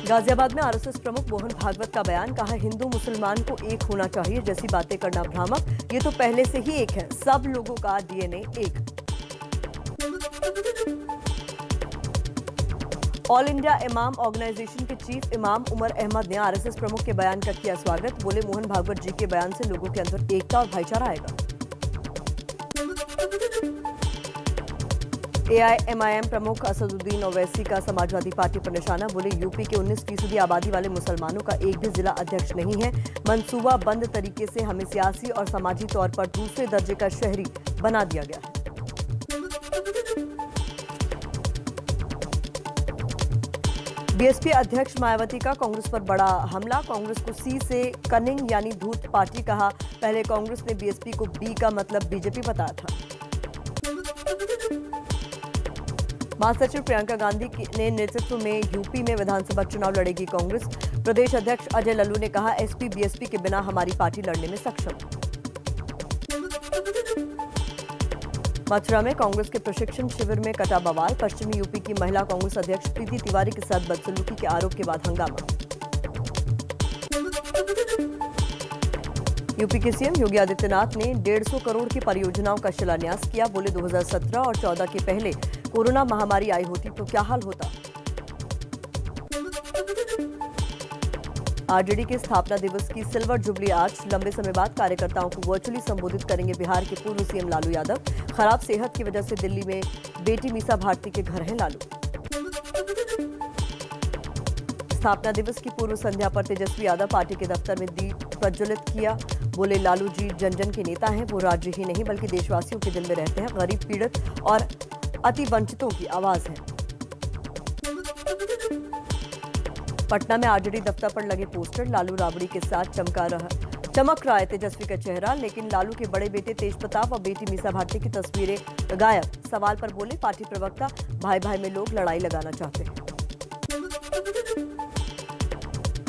गाजियाबाद में आरएसएस प्रमुख मोहन भागवत का बयान, कहा हिंदू मुसलमान को एक होना चाहिए जैसी बातें करना भ्रामक। ये तो पहले से ही एक है, सब लोगों का डीएनए एक। ऑल इंडिया इमाम ऑर्गेनाइजेशन के चीफ इमाम उमर अहमद ने आरएसएस प्रमुख के बयान का किया स्वागत। बोले, मोहन भागवत जी के बयान से लोगों के अंदर एकता और भाईचारा आएगा। एआईएमआईएम प्रमुख असदुद्दीन ओवैसी का समाजवादी पार्टी पर निशाना। बोले, यूपी के 19% आबादी वाले मुसलमानों का एक भी जिला अध्यक्ष नहीं है। मंसूबा बंद तरीके से हमें सियासी और समाजी तौर पर दूसरे दर्जे का शहरी बना दिया गया है। बीएसपी अध्यक्ष मायावती का कांग्रेस पर बड़ा हमला। कांग्रेस को सी से कनिंग यानी धूर्त पार्टी कहा। पहले कांग्रेस ने बीएसपी को बी का मतलब बीजेपी बताया था। महासचिव प्रियंका गांधी ने नेतृत्व में यूपी में विधानसभा चुनाव लड़ेगी कांग्रेस। प्रदेश अध्यक्ष अजय लल्लू ने कहा, एसपी बीएसपी के बिना हमारी पार्टी लड़ने में सक्षम। मथुरा में कांग्रेस के प्रशिक्षण शिविर में कटा बवाल। पश्चिमी यूपी की महिला कांग्रेस अध्यक्ष प्रीति तिवारी के साथ बदसलूकी के आरोप के बाद हंगामा। यूपी के सीएम योगी आदित्यनाथ ने 150 करोड़ की परियोजनाओं का शिलान्यास किया। बोले, 2017 और 14 के पहले कोरोना महामारी आई होती तो क्या हाल होता। आरजेडी के स्थापना दिवस की सिल्वर जुबली आज। लंबे समय बाद कार्यकर्ताओं को वर्चुअली संबोधित करेंगे बिहार के पूर्व सीएम लालू यादव। खराब सेहत की वजह से दिल्ली में बेटी मीसा भारती के घर हैं लालू। स्थापना दिवस की पूर्व संध्या पर तेजस्वी यादव पार्टी के दफ्तर में दीप प्रज्वलित किया। बोले, लालू जी जन जन के नेता हैं। वो राज्य ही नहीं बल्कि देशवासियों के दिल में रहते हैं। गरीब, पीड़ित और अति वंचितों की आवाज है। पटना में आरजेडी दफ्तर पर लगे पोस्टर। लालू राबड़ी के साथ चमक रहा है तेजस्वी का चेहरा, लेकिन लालू के बड़े बेटे तेज प्रताप और बेटी मीसा भारती की तस्वीरें गायब। सवाल पर बोले पार्टी प्रवक्ता, भाई भाई में लोग लड़ाई लगाना चाहते हैं।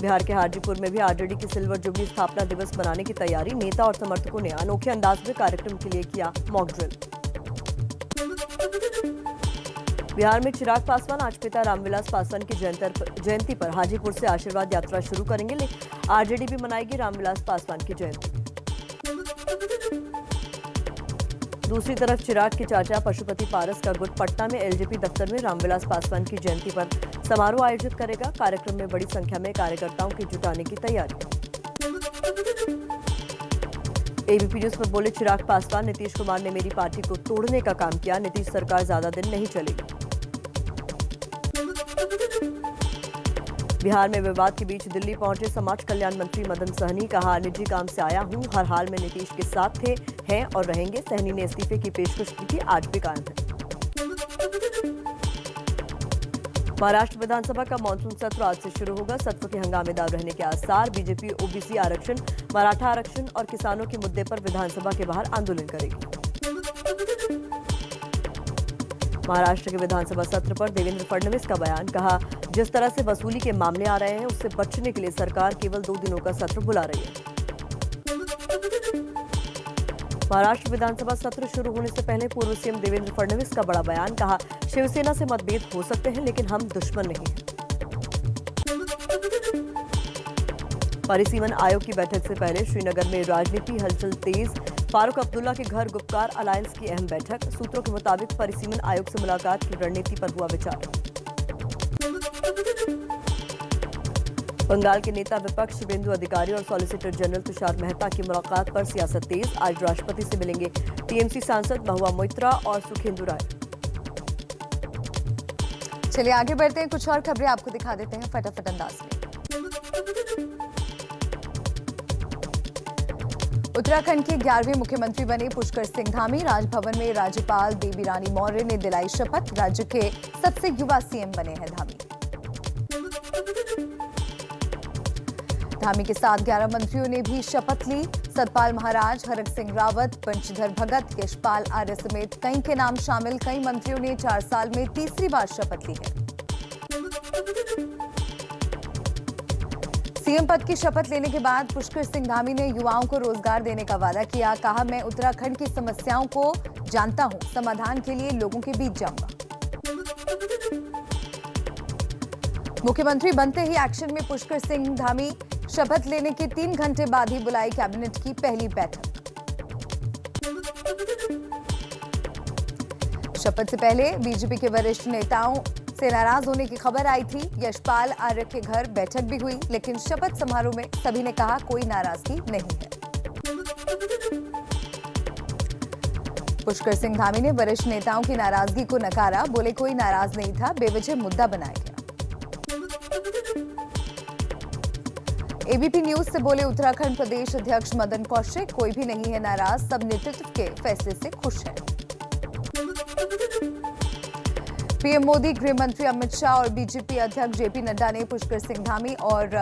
बिहार के हाजीपुर में भी आरजेडी की सिल्वर जुबली स्थापना दिवस मनाने की तैयारी। नेता और समर्थकों ने अनोखे अंदाज में कार्यक्रम के लिए किया मॉक ड्रिल। बिहार में चिराग पासवान आज पिता रामविलास पासवान की जयंती पर हाजीपुर से आशीर्वाद यात्रा शुरू करेंगे। आरजेडी भी मनाएगी रामविलास पासवान की जयंती। दूसरी तरफ चिराग के चाचा पशुपति पारस का गुट पटना में एलजेपी दफ्तर में रामविलास पासवान की जयंती पर समारोह आयोजित करेगा। कार्यक्रम में बड़ी संख्या में कार्यकर्ताओं की जुटाने की तैयारी। एबीपी न्यूज पर बोले, चिराग पासवान, नीतीश कुमार ने मेरी पार्टी को तोड़ने का काम किया। नीतीश सरकार ज्यादा दिन नहीं चलेगी। बिहार में विवाद के बीच दिल्ली पहुंचे समाज कल्याण मंत्री मदन सहनी। कहा, निजी काम से आया हूं, हर हाल में नीतीश के साथ थे, हैं और रहेंगे। सहनी ने इस्तीफे की पेशकश की थी, आज भी कायम है। महाराष्ट्र विधानसभा का मानसून सत्र आज से शुरू होगा। सत्र के हंगामेदार रहने के आसार। बीजेपी ओबीसी आरक्षण, मराठा आरक्षण और किसानों के मुद्दे पर विधानसभा के बाहर आंदोलन करेगी। महाराष्ट्र के विधानसभा सत्र पर देवेंद्र फडणवीस का बयान। कहा, जिस तरह से वसूली के मामले आ रहे हैं उससे बचने के लिए सरकार केवल 2 दिनों का सत्र बुला रही है। महाराष्ट्र विधानसभा सत्र शुरू होने से पहले पूर्व सीएम देवेंद्र फडणवीस का बड़ा बयान। कहा, शिवसेना से मतभेद हो सकते हैं लेकिन हम दुश्मन नहीं हैं। परिसीमन आयोग की बैठक से पहले श्रीनगर में राजनीति हलचल तेज। फारूक अब्दुल्ला के घर गुपकार अलायंस की अहम बैठक। सूत्रों के मुताबिक परिसीमन आयोग से मुलाकात की रणनीति पर हुआ विचार। बंगाल के नेता विपक्ष शुभेंदु अधिकारी और सॉलिसिटर जनरल तुषार मेहता की मुलाकात पर सियासत तेज। आज राष्ट्रपति से मिलेंगे टीएमसी सांसद महुआ मोइत्रा और सुखेंदु राय। चलिए आगे बढ़ते हैं, कुछ और खबरें आपको दिखा देते हैं फटाफट अंदाज में। उत्तराखंड के 11वें मुख्यमंत्री बने पुष्कर सिंह धामी। राजभवन में राज्यपाल बेबी रानी मौर्य ने दिलाई शपथ। राज्य के सबसे युवा सीएम बने हैं धामी। धामी के साथ 11 मंत्रियों ने भी शपथ ली। सतपाल महाराज, हरक सिंह रावत, बंशीधर भगत, यशपाल आर्य समेत कई के नाम शामिल। कई मंत्रियों ने 4 साल में तीसरी बार शपथ ली है। सीएम पद की शपथ लेने के बाद पुष्कर सिंह धामी ने युवाओं को रोजगार देने का वादा किया। कहा, मैं उत्तराखंड की समस्याओं को जानता हूं, समाधान के लिए लोगों के बीच जाऊंगा। मुख्यमंत्री बनते ही एक्शन में पुष्कर सिंह धामी, शपथ लेने के 3 घंटे बाद ही बुलाई कैबिनेट की पहली बैठक। शपथ से पहले बीजेपी के वरिष्ठ नेताओं से नाराज होने की खबर आई थी। यशपाल आर्य के घर बैठक भी हुई, लेकिन शपथ समारोह में सभी ने कहा कोई नाराजगी नहीं है। पुष्कर सिंह धामी ने वरिष्ठ नेताओं की नाराजगी को नकारा, बोले कोई नाराज नहीं था, बेवजह मुद्दा बनाया गया। एबीपी न्यूज से बोले उत्तराखंड प्रदेश अध्यक्ष मदन कौशिक, कोई भी नहीं है नाराज, सब नेतृत्व के फैसले से खुश हैं। पीएम मोदी, गृह मंत्री अमित शाह और बीजेपी अध्यक्ष जेपी नड्डा ने पुष्कर सिंह धामी और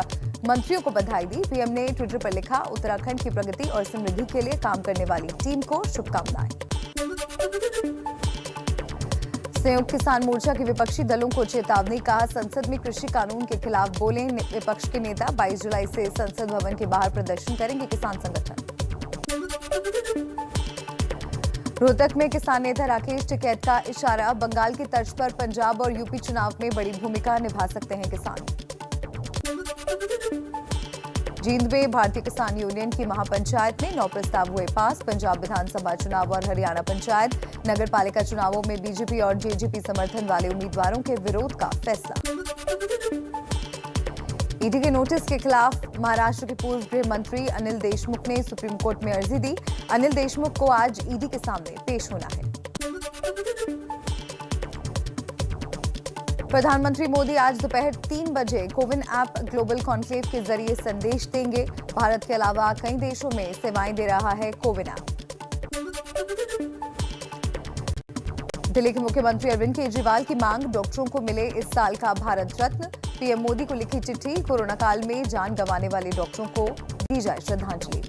मंत्रियों को बधाई दी। पीएम ने ट्विटर पर लिखा, उत्तराखंड की प्रगति और समृद्धि के लिए काम करने वाली टीम को शुभकामनाएं। संयुक्त किसान मोर्चा के विपक्षी दलों को चेतावनी, कहा संसद में कृषि कानून के खिलाफ बोले विपक्ष के नेता। 22 जुलाई से संसद भवन के बाहर प्रदर्शन करेंगे किसान संगठन। रोहतक में किसान नेता राकेश टिकैत का इशारा, बंगाल की तर्ज पर पंजाब और यूपी चुनाव में बड़ी भूमिका निभा सकते हैं किसान। जींद में भारतीय किसान यूनियन की महापंचायत में 9 प्रस्ताव हुए पास। पंजाब विधानसभा चुनाव और हरियाणा पंचायत नगर पालिका चुनावों में बीजेपी और जेजेपी समर्थन वाले उम्मीदवारों के विरोध का फैसला। ईडी के नोटिस के खिलाफ महाराष्ट्र के पूर्व गृह मंत्री अनिल देशमुख ने सुप्रीम कोर्ट में अर्जी दी। अनिल देशमुख को आज ईडी के सामने पेश होना है। प्रधानमंत्री मोदी आज दोपहर 3 बजे कोविन ऐप ग्लोबल कॉन्क्लेव के जरिए संदेश देंगे। भारत के अलावा कई देशों में सेवाएं दे रहा है कोविन ऐप। दिल्ली के मुख्यमंत्री अरविंद केजरीवाल की मांग, डॉक्टरों को मिले इस साल का भारत रत्न। पीएम मोदी को लिखी चिट्ठी, कोरोना काल में जान गंवाने वाले डॉक्टरों को दी जाए श्रद्धांजलि।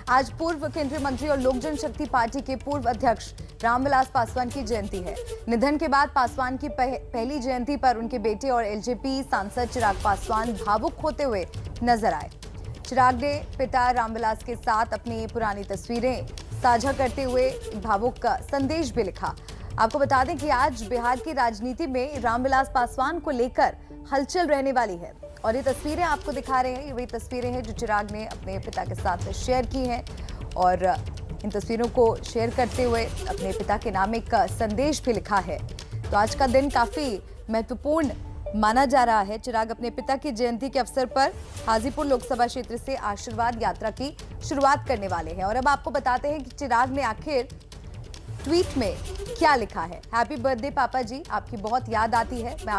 आज पूर्व केंद्रीय मंत्री और लोक जनशक्ति पार्टी के पूर्व अध्यक्ष रामविलास पासवान की जयंती है। निधन के बाद पासवान की पहली जयंती पर उनके बेटे और एलजेपी सांसद चिराग पासवान भावुक होते हुए नजर आए। चिराग ने पिता रामविलास के साथ अपनी पुरानी तस्वीरें साझा करते हुए भावुक संदेश भी लिखा। आपको बता दें कि आज बिहार की राजनीति में रामविलास पासवान को लेकर हलचल रहने वाली है और ये तस्वीरें आपको दिखा रहे हैं, ये वही तस्वीरें हैं जो चिराग ने अपने पिता के साथ शेयर की हैं और इन तस्वीरों को शेयर करते हुए अपने पिता के नाम एक संदेश भी लिखा है। तो आज का दिन काफी महत्वपूर्ण माना जा रहा है। चिराग अपने पिता की जयंती के अवसर पर हाजीपुर लोकसभा क्षेत्र से आशीर्वाद यात्रा की शुरुआत करने वाले हैं और अब आपको बताते हैं कि चिराग ने आखिर ट्वीट में क्या लिखा है। हैप्पी बर्थडे पापा जी, आपकी बहुत याद आती है। मैं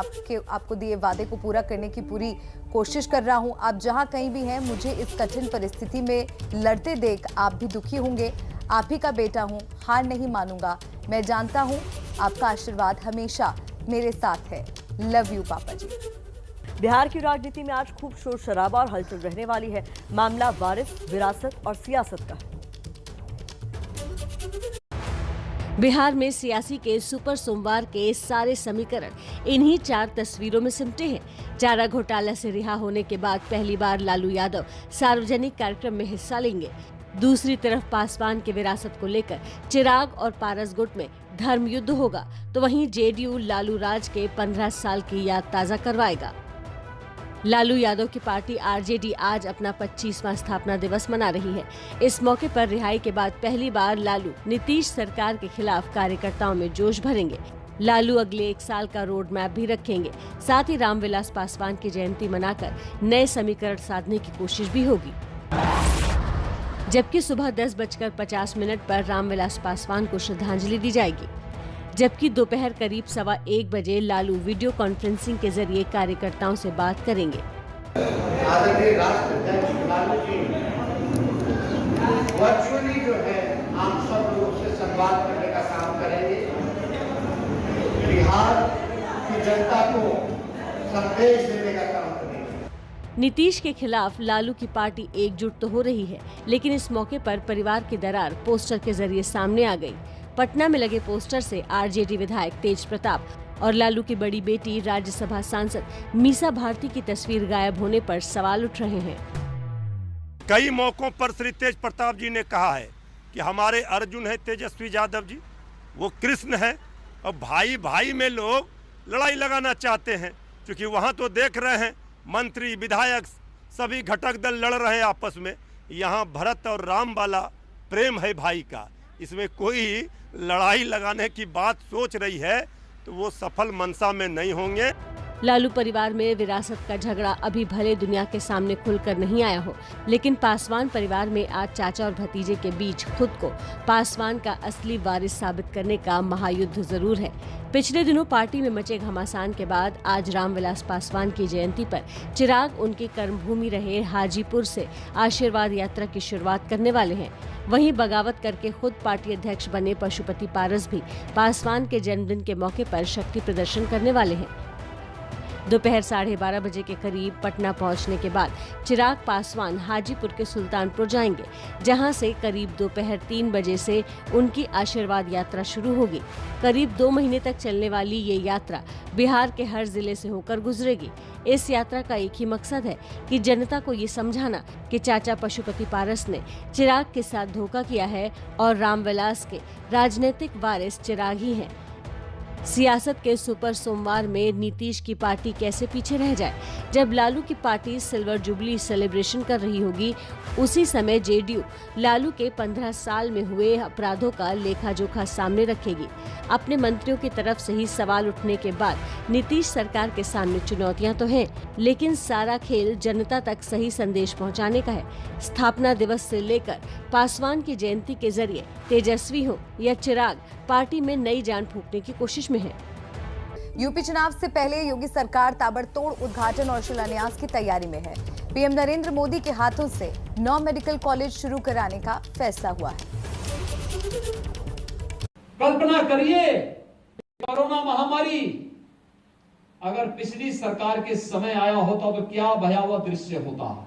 आपको दिए वादे को पूरा करने की पूरी कोशिश कर रहा हूं। आप जहां कहीं भी हैं, मुझे इस कठिन परिस्थिति में लड़ते देख आप भी दुखी होंगे। आप ही का बेटा हूं, हार नहीं मानूंगा। मैं जानता हूं आपका आशीर्वाद हमेशा मेरे साथ है। लव यू पापा जी। बिहार की राजनीति में आज खूब शोर शराबा और हलचल रहने वाली है। मामला वारिस, विरासत और सियासत का है। बिहार में सियासी के सुपर सोमवार के सारे समीकरण इन्हीं 4 तस्वीरों में सिमटे हैं। चारा घोटाला से रिहा होने के बाद पहली बार लालू यादव सार्वजनिक कार्यक्रम में हिस्सा लेंगे। दूसरी तरफ पासवान के विरासत को लेकर चिराग और पारस गुट में धर्म युद्ध होगा, तो वहीं जेडीयू लालू राज के 15 साल की याद ताजा करवाएगा। लालू यादव की पार्टी आरजेडी आज अपना 25वां स्थापना दिवस मना रही है। इस मौके पर रिहाई के बाद पहली बार लालू नीतीश सरकार के खिलाफ कार्यकर्ताओं में जोश भरेंगे। लालू अगले 1 साल का रोड मैप भी रखेंगे। साथ ही रामविलास पासवान की जयंती मनाकर नए समीकरण साधने की कोशिश भी होगी। जबकि सुबह 10:50 पर रामविलास पासवान को श्रद्धांजलि दी जाएगी, जबकि दोपहर करीब 1:15 बजे लालू वीडियो कॉन्फ्रेंसिंग के जरिए कार्यकर्ताओं से बात करेंगे। आदरणीय राष्ट्राध्यक्ष लालू जी वर्चुअली जो है आप सब लोगों से संवाद करने का काम करेंगे। बिहार की जनता को संदेश देने का काम करेंगे। नीतीश के खिलाफ लालू की पार्टी एकजुट तो हो रही है, लेकिन इस मौके पर परिवार की दरार पोस्टर के जरिए सामने आ गई। पटना में लगे पोस्टर से आरजेडी विधायक तेज प्रताप और लालू की बड़ी बेटी राज्यसभा सांसद मीसा भारती की तस्वीर गायब होने पर सवाल उठ रहे हैं। कई मौकों पर श्री तेज प्रताप जी ने कहा है कि हमारे अर्जुन है तेजस्वी यादव जी, वो कृष्ण है और भाई भाई में लोग लड़ाई लगाना चाहते हैं। क्योंकि वहाँ तो देख रहे हैं मंत्री विधायक सभी घटक दल लड़ रहे हैं आपस में। यहाँ भरत और राम वाला प्रेम है भाई का, इसमें कोई लड़ाई लगाने की बात सोच रही है तो वो सफल मंशा में नहीं होंगे। लालू परिवार में विरासत का झगड़ा अभी भले दुनिया के सामने खुलकर नहीं आया हो, लेकिन पासवान परिवार में आज चाचा और भतीजे के बीच खुद को पासवान का असली वारिस साबित करने का महायुद्ध जरूर है। पिछले दिनों पार्टी में मचे घमासान के बाद आज रामविलास पासवान की जयंती पर चिराग उनकी कर्मभूमि रहे हाजीपुर से आशीर्वाद यात्रा की शुरुआत करने वाले हैं। वहीं बगावत करके खुद पार्टी अध्यक्ष बने पशुपति पारस भी पासवान के जन्मदिन के मौके पर शक्ति प्रदर्शन करने वाले हैं। दोपहर 12:30 बजे के करीब पटना पहुंचने के बाद चिराग पासवान हाजीपुर के सुल्तानपुर जाएंगे, जहां से करीब दोपहर 3 बजे से उनकी आशीर्वाद यात्रा शुरू होगी। करीब 2 महीने तक चलने वाली ये यात्रा बिहार के हर जिले से होकर गुजरेगी। इस यात्रा का एक ही मकसद है कि जनता को ये समझाना कि चाचा पशुपति पारस ने चिराग के साथ धोखा किया है और रामविलास के राजनीतिक वारिस चिराग ही हैं। सियासत के सुपर सोमवार में नीतीश की पार्टी कैसे पीछे रह जाए। जब लालू की पार्टी सिल्वर जुबली सेलिब्रेशन कर रही होगी, उसी समय जेडीयू लालू के 15 साल में हुए अपराधों का लेखा जोखा सामने रखेगी। अपने मंत्रियों की तरफ से ही सवाल उठने के बाद नीतीश सरकार के सामने चुनौतियां तो हैं, लेकिन सारा खेल जनता तक सही संदेश पहुंचाने का है। स्थापना दिवस से लेकर पासवान की जयंती के जरिए तेजस्वी हो या चिराग पार्टी में नई जान फूंकने की कोशिश में है। यूपी चुनाव से पहले योगी सरकार ताबड़तोड़ उद्घाटन और शिलान्यास की तैयारी में है। पीएम नरेंद्र मोदी के हाथों से 9 मेडिकल कॉलेज शुरू कराने का फैसला हुआ है। कल्पना करिए, कोरोना महामारी अगर पिछली सरकार के समय आया होता तो क्या भयावह दृश्य होता।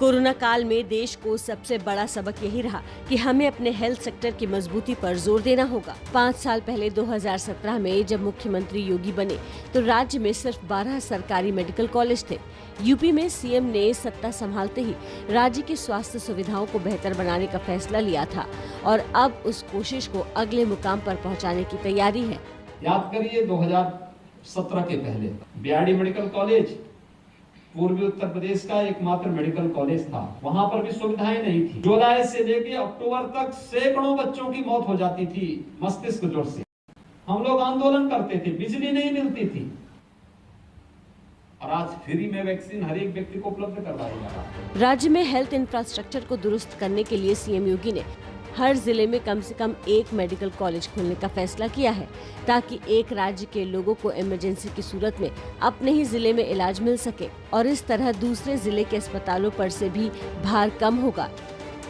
कोरोना काल में देश को सबसे बड़ा सबक यही रहा कि हमें अपने हेल्थ सेक्टर की मजबूती पर जोर देना होगा। 5 साल पहले 2017 में जब मुख्यमंत्री योगी बने तो राज्य में सिर्फ 12 सरकारी मेडिकल कॉलेज थे। यूपी में सीएम ने सत्ता संभालते ही राज्य की स्वास्थ्य सुविधाओं को बेहतर बनाने का फैसला लिया था और अब उस कोशिश को अगले मुकाम पर पहुंचाने की तैयारी है। याद करिए 2017 के पहले बीआरडी मेडिकल कॉलेज पूर्वी उत्तर प्रदेश का एकमात्र मेडिकल कॉलेज था। वहां पर भी सुविधाएं नहीं थी। जुलाई से लेकर अक्टूबर तक सैकड़ों बच्चों की मौत हो जाती थी मस्तिष्क ज्वर से। हम लोग आंदोलन करते थे, बिजली नहीं मिलती थी और आज फ्री में वैक्सीन हर एक व्यक्ति को उपलब्ध करवाई जा रहा है। राज्य में हेल्थ इंफ्रास्ट्रक्चर को दुरुस्त करने के लिए सीएम योगी ने हर जिले में कम से कम एक मेडिकल कॉलेज खोलने का फैसला किया है, ताकि एक राज्य के लोगों को इमरजेंसी की सूरत में अपने ही जिले में इलाज मिल सके और इस तरह दूसरे जिले के अस्पतालों पर से भी भार कम होगा।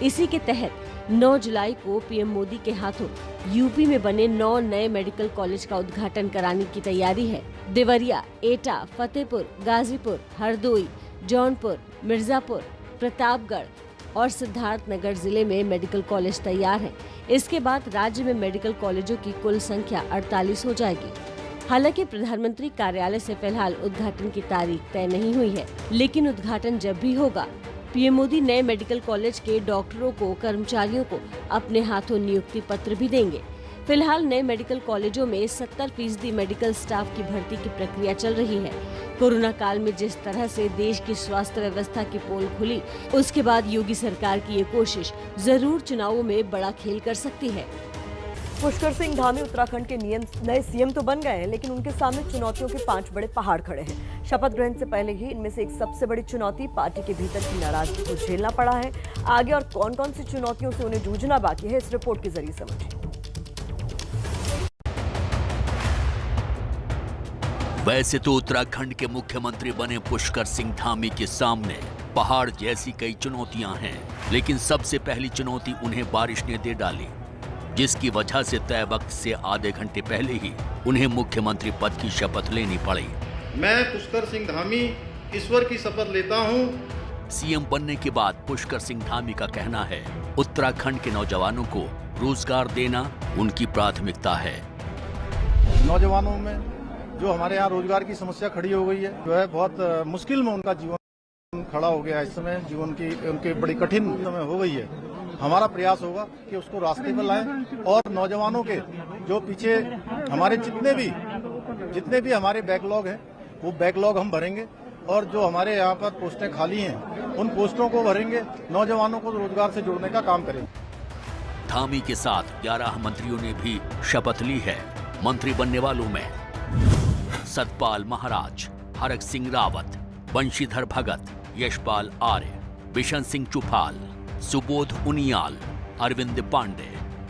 इसी के तहत 9 जुलाई को पीएम मोदी के हाथों यूपी में बने 9 नए मेडिकल कॉलेज का उद्घाटन कराने की तैयारी है। देवरिया, एटा, फतेहपुर, गाजीपुर, हरदोई, जौनपुर, मिर्जापुर, प्रतापगढ़ और सिद्धार्थनगर जिले में मेडिकल कॉलेज तैयार हैं। इसके बाद राज्य में मेडिकल कॉलेजों की कुल संख्या 48 हो जाएगी। हालांकि प्रधानमंत्री कार्यालय से फिलहाल उद्घाटन की तारीख तय नहीं हुई है, लेकिन उद्घाटन जब भी होगा पीएम मोदी नए मेडिकल कॉलेज के डॉक्टरों को, कर्मचारियों को अपने हाथों नियुक्ति पत्र भी देंगे। फिलहाल नए मेडिकल कॉलेजों में 70% मेडिकल स्टाफ की भर्ती की प्रक्रिया चल रही है। कोरोना काल में जिस तरह से देश की स्वास्थ्य व्यवस्था की पोल खुली, उसके बाद योगी सरकार की ये कोशिश जरूर चुनावों में बड़ा खेल कर सकती है। पुष्कर सिंह धामी उत्तराखंड के नए सीएम तो बन गए हैं, लेकिन उनके सामने चुनौतियों के 5 बड़े पहाड़ खड़े हैं। शपथ ग्रहण से पहले ही इनमें से एक सबसे बड़ी चुनौती पार्टी के भीतर की नाराजगी को झेलना पड़ा है। आगे और कौन कौन सी चुनौतियों से उन्हें जूझना बाकी है, इस रिपोर्ट के जरिए समझिए। वैसे तो उत्तराखंड के मुख्यमंत्री बने पुष्कर सिंह धामी के सामने पहाड़ जैसी कई चुनौतियां हैं, लेकिन सबसे पहली चुनौती उन्हें बारिश ने दे डाली, जिसकी वजह से तय वक्त से आधे घंटे पहले ही उन्हें मुख्यमंत्री पद की शपथ लेनी पड़ी। मैं पुष्कर सिंह धामी ईश्वर की शपथ लेता हूं। सीएम बनने के बाद पुष्कर सिंह धामी का कहना है, उत्तराखंड के नौजवानों को रोजगार देना उनकी प्राथमिकता है। नौजवानों में जो हमारे यहाँ रोजगार की समस्या खड़ी हो गई है, जो है बहुत मुश्किल में उनका जीवन खड़ा हो गया है। इस समय जीवन की उनकी बड़ी कठिन समय हो गई है। हमारा प्रयास होगा कि उसको रास्ते पर लाएं और नौजवानों के जो पीछे हमारे जितने भी हमारे बैकलॉग हैं, वो बैकलॉग हम भरेंगे और जो हमारे यहाँ पर पोस्टें खाली हैं उन पोस्टों को भरेंगे, नौजवानों को रोजगार से जोड़ने का काम करेंगे। धामी के साथ 11 मंत्रियों ने भी शपथ ली है। मंत्री बनने वालों में सतपाल महाराज, हरक सिंह रावत, बंशीधर भगत, यशपाल आर्य, बिशन सिंह चुफाल, सुबोध उनियाल, अरविंद पांडे,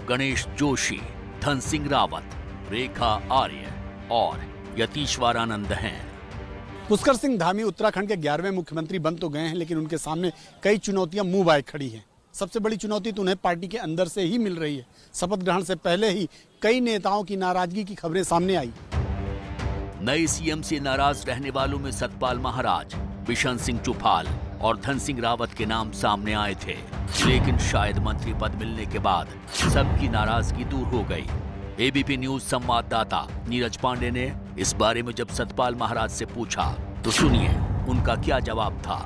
गणेश जोशी, धन सिंह रावत, रेखा आर्य और यतीश्वर आनंद हैं। पुष्कर सिंह धामी उत्तराखंड के 11वें मुख्यमंत्री बन तो गए हैं, लेकिन उनके सामने कई चुनौतियां मुंह बाए खड़ी हैं। सबसे बड़ी चुनौती तो उन्हें पार्टी के अंदर से ही मिल रही है। शपथ ग्रहण से पहले ही कई नेताओं की नाराजगी की खबरें सामने आई। नए सीएम से नाराज रहने वालों में सतपाल महाराज, बिशन सिंह चुफाल और धन सिंह रावत के नाम सामने आए थे, लेकिन शायद मंत्री पद मिलने के बाद सबकी नाराजगी दूर हो गई। एबीपी न्यूज संवाददाता नीरज पांडे ने इस बारे में जब सतपाल महाराज से पूछा तो सुनिए उनका क्या जवाब था।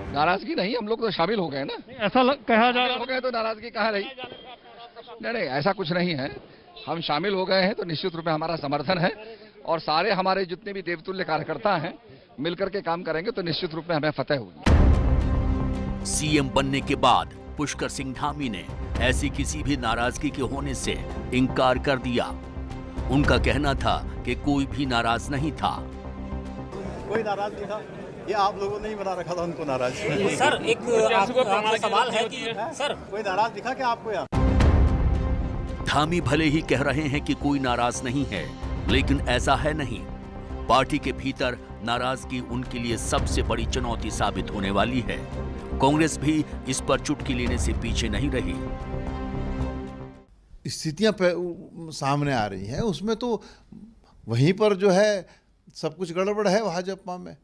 नाराजगी नहीं, हम लोग तो शामिल हो गए ना। ऐसा कहा जा रहा हो गए तो नाराजगी कहाँ रही? नहीं, ऐसा कुछ नहीं है। हम शामिल हो गए हैं तो निश्चित रूप में हमारा समर्थन है और सारे हमारे जितने भी देवतुल्य कार्यकर्ता हैं मिलकर के काम करेंगे तो निश्चित रूप में हमें फतेह होगी। सीएम बनने के बाद पुष्कर सिंह धामी ने ऐसी किसी भी नाराजगी के होने से इनकार कर दिया। उनका कहना था कि कोई भी नाराज नहीं था। कोई नाराज नहीं था, ये आप लोगों ने ही बना रखा था उनको नाराज। सर एक सवाल है कि सर कोई नाराज दिखा क्या आपको यहाँ? धामी भले ही कह रहे हैं कि कोई नाराज नहीं है, लेकिन ऐसा है नहीं। पार्टी के भीतर नाराजगी उनके लिए सबसे बड़ी चुनौती साबित होने वाली है। कांग्रेस भी इस पर चुटकी लेने से पीछे नहीं रही। स्थितियां सामने आ रही हैं, उसमें तो वहीं पर जो है सब कुछ गड़बड़ है भाजपा में।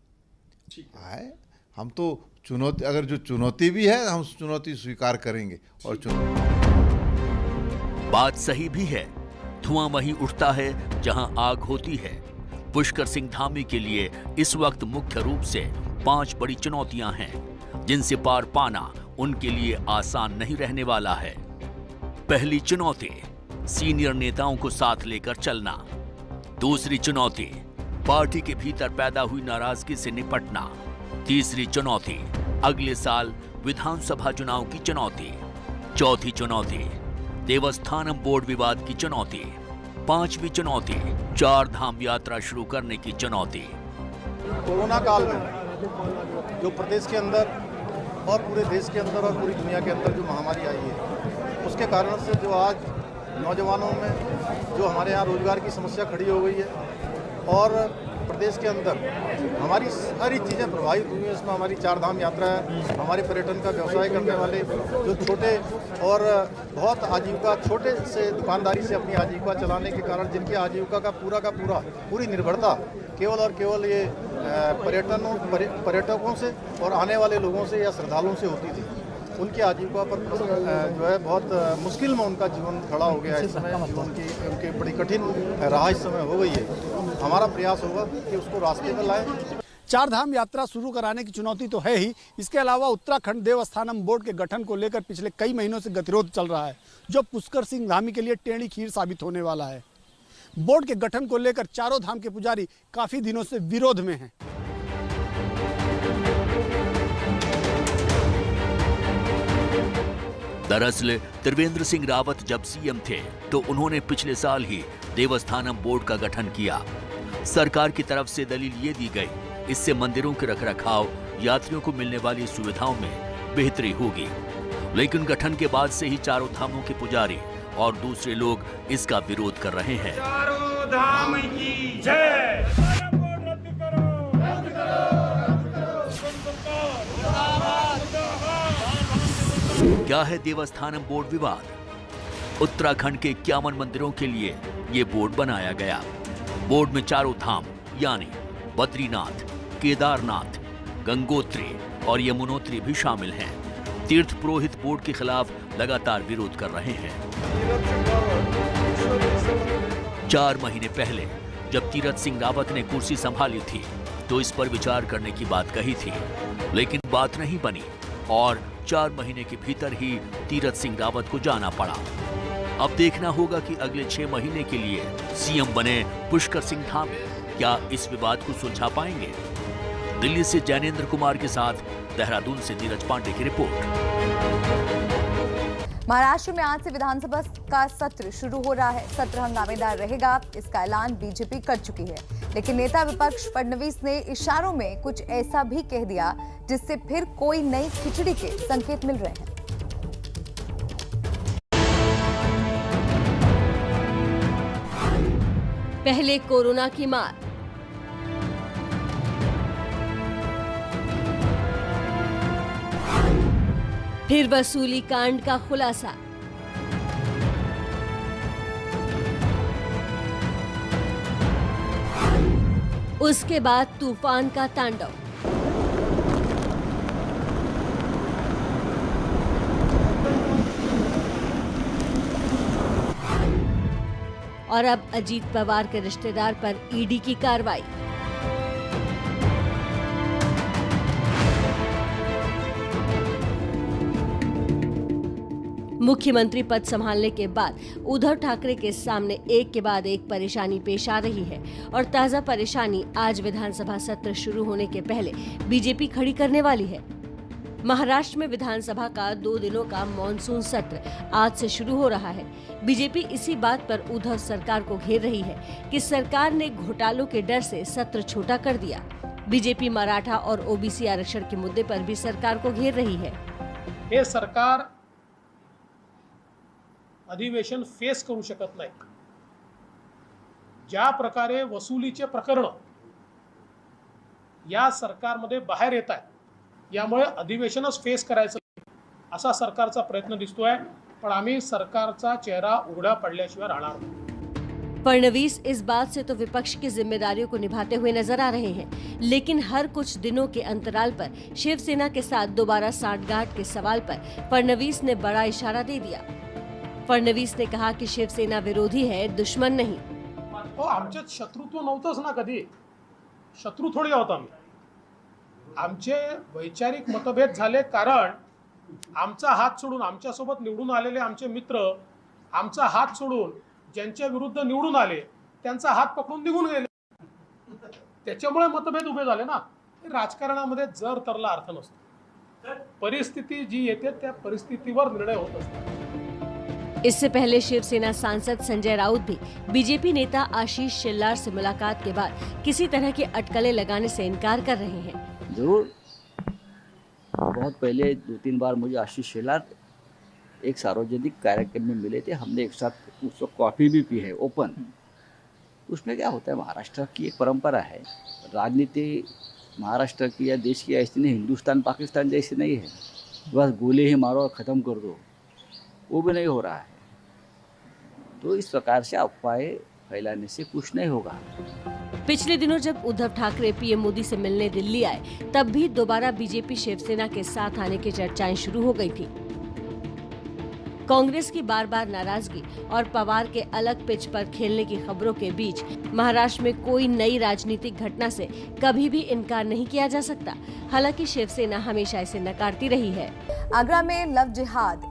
है हम तो चुनौती, अगर जो चुनौती भी है हम चुनौती स्वीकार करेंगे। और बात सही भी है, धुआं वहीं उठता है जहां आग होती है। पुष्कर सिंह धामी के लिए इस वक्त मुख्य रूप से 5 बड़ी चुनौतियां हैं, जिनसे पार पाना उनके लिए आसान नहीं रहने वाला है। पहली चुनौती, सीनियर नेताओं को साथ लेकर चलना। दूसरी चुनौती, पार्टी के भीतर पैदा हुई नाराजगी से निपटना। तीसरी चुनौती, अगले साल विधानसभा चुनाव की चुनौती। चौथी चुनौती, देवस्थानम बोर्ड विवाद की चुनौती। पांचवी चुनौती, 4 धाम यात्रा शुरू करने की चुनौती। कोरोना काल में जो प्रदेश के अंदर और पूरे देश के अंदर और पूरी दुनिया के अंदर जो महामारी आई है, उसके कारण से जो आज नौजवानों में जो हमारे यहाँ रोजगार की समस्या खड़ी हो गई है और प्रदेश के अंदर हमारी सारी चीज़ें प्रभावित हुई हैं। इसमें हमारी 4 धाम यात्रा है, हमारे पर्यटन का व्यवसाय करने वाले जो छोटे और बहुत आजीविका, छोटे से दुकानदारी से अपनी आजीविका चलाने के कारण जिनकी आजीविका का पूरी निर्भरता केवल और केवल ये पर्यटकों से और आने वाले लोगों से या श्रद्धालुओं से होती थी, उनकी आजीविका पर जो है बहुत मुश्किल में उनका जीवन खड़ा हो गया है। इस समय जीवन की उनकी बड़ी कठिन राह इस समय हो गई है। हमारा प्रयास होगा कि उसको रास्ते पर लाएं। 4 धाम यात्रा शुरू कराने की चुनौती तो है ही, इसके अलावा उत्तराखंड देवस्थानम बोर्ड के गठन को लेकर पिछले कई महीनों से गतिरोध चल रहा है, जो पुष्कर सिंह धामी के लिए टेढ़ी खीर साबित होने वाला है। बोर्ड के गठन को लेकर चारों धाम के पुजारी काफी दिनों से विरोध में हैं। दरअसल त्रिवेंद्र सिंह रावत जब सीएम थे तो उन्होंने पिछले साल ही देवस्थानम बोर्ड का गठन किया। सरकार की तरफ से दलील ये दी गई, इससे मंदिरों के रखरखाव, यात्रियों को मिलने वाली सुविधाओं में बेहतरी होगी। लेकिन गठन के बाद से ही चारों धामों के पुजारी और दूसरे लोग इसका विरोध कर रहे हैं। चारों धाम की जय। क्या है देवस्थानम बोर्ड विवाद? उत्तराखंड के 51 मंदिरों के लिए ये बोर्ड बनाया गया। बोर्ड में चारों धाम यानी बद्रीनाथ, केदारनाथ, गंगोत्री और यमुनोत्री भी शामिल हैं। तीर्थ पुरोहित बोर्ड के खिलाफ लगातार विरोध कर रहे हैं। 4 महीने पहले जब तीरथ सिंह रावत ने कुर्सी संभाली थी तो इस पर विचार करने की बात कही थी, लेकिन बात नहीं बनी और 4 महीने के भीतर ही तीरथ सिंह रावत को जाना पड़ा। अब देखना होगा कि अगले 6 महीने के लिए सीएम बने पुष्कर सिंह धामी क्या इस विवाद को सुलझा पाएंगे? दिल्ली से जैनेन्द्र कुमार के साथ देहरादून से नीरज पांडे की रिपोर्ट। महाराष्ट्र में आज से विधानसभा का सत्र शुरू हो रहा है। सत्र हंगामेदार रहेगा, इसका ऐलान बीजेपी कर चुकी है। लेकिन नेता विपक्ष फडणवीस ने इशारों में कुछ ऐसा भी कह दिया जिससे फिर कोई नई खिचड़ी के संकेत मिल रहे हैं। पहले कोरोना की मार, फिर वसूली कांड का खुलासा, उसके बाद तूफान का तांडव। और अब अजीत पवार के रिश्तेदार पर ईडी की कार्रवाई। मुख्यमंत्री पद संभालने के बाद उद्धव ठाकरे के सामने एक के बाद एक परेशानी पेश आ रही है और ताजा परेशानी आज विधानसभा सत्र शुरू होने के पहले बीजेपी खड़ी करने वाली है। महाराष्ट्र में विधानसभा का 2 दिनों का मॉनसून सत्र आज से शुरू हो रहा है। बीजेपी इसी बात पर उद्धव सरकार को घेर रही है कि सरकार ने घोटालों के डर से सत्र छोटा कर दिया। बीजेपी मराठा और ओबीसी आरक्षण के मुद्दे पर भी सरकार को घेर रही है। हे सरकार अधिवेशन फेस करू शकत नाही। ज्या प्रकारे वसुलीचे प्रकरण या सरकारमध्ये बाहेर येत आहे, यामुळे अधिवेशनच फेस करायचं असा सरकारचा प्रयत्न दिसतोय, पण आम्ही सरकारचा चेहरा उघडा पडल्याशिवाय राहणार नाही। फडणवीस इस बात से तो विपक्ष की जिम्मेदारियों को निभाते हुए नजर आ रहे हैं, लेकिन हर कुछ दिनों के अंतराल पर शिवसेना के साथ दोबारा सांठगांठ के सवाल पर फडणवीस ने बड़ा इशारा दे दिया। फडणवीस ने कहा कि शिवसेना विरोधी है, दुश्मन नहीं। तो आमच्यात शत्रुत्व नव्हतंच ना, कधी शत्रू थोडी आहोत आम्ही। आमचे वैचारिक मतभेद झाले कारण आमचा हात सोडून आमच्यासोबत निवडून आलेले आमचे मित्र आमचा हात सोडून ज्यांच्या विरुद्ध निवडून आले त्यांचा हात पकडून निघून गेले, त्याच्यामुळे मतभेद उभे झाले ना। राजकारणामध्ये जर तरला अर्थ नसतो। परिस्थिती जी येते त्या परिस्थितीवर निर्णय होत असतो। इससे पहले शिवसेना सांसद संजय राउत भी बीजेपी नेता आशीष शेलार से मुलाकात के बाद किसी तरह की अटकलें लगाने से इनकार कर रहे हैं। जरूर, बहुत पहले 2-3 बार मुझे आशीष शेलार एक सार्वजनिक कार्यक्रम में मिले थे। हमने एक साथ उस वक्त कॉफ़ी भी पी है ओपन। उसमें क्या होता है, महाराष्ट्र की एक परंपरा है, राजनीति महाराष्ट्र की या देश की ऐसी नहीं, हिंदुस्तान पाकिस्तान जैसी नहीं है बस गोले ही मारो और ख़त्म कर दो, वो भी नहीं हो रहा है। तो इस प्रकार से अफवाहें फैलाने से कुछ नहीं होगा। पिछले दिनों जब उद्धव ठाकरे पीएम मोदी से मिलने दिल्ली आए, तब भी दोबारा बीजेपी शिवसेना के साथ आने की चर्चाएं शुरू हो गई थी। कांग्रेस की बार बार नाराजगी और पवार के अलग पिच पर खेलने की खबरों के बीच महाराष्ट्र में कोई नई राजनीतिक घटना से कभी भी इनकार नहीं किया जा सकता। हालांकि शिवसेना हमेशा इसे नकारती रही है। आगरा में लव जिहाद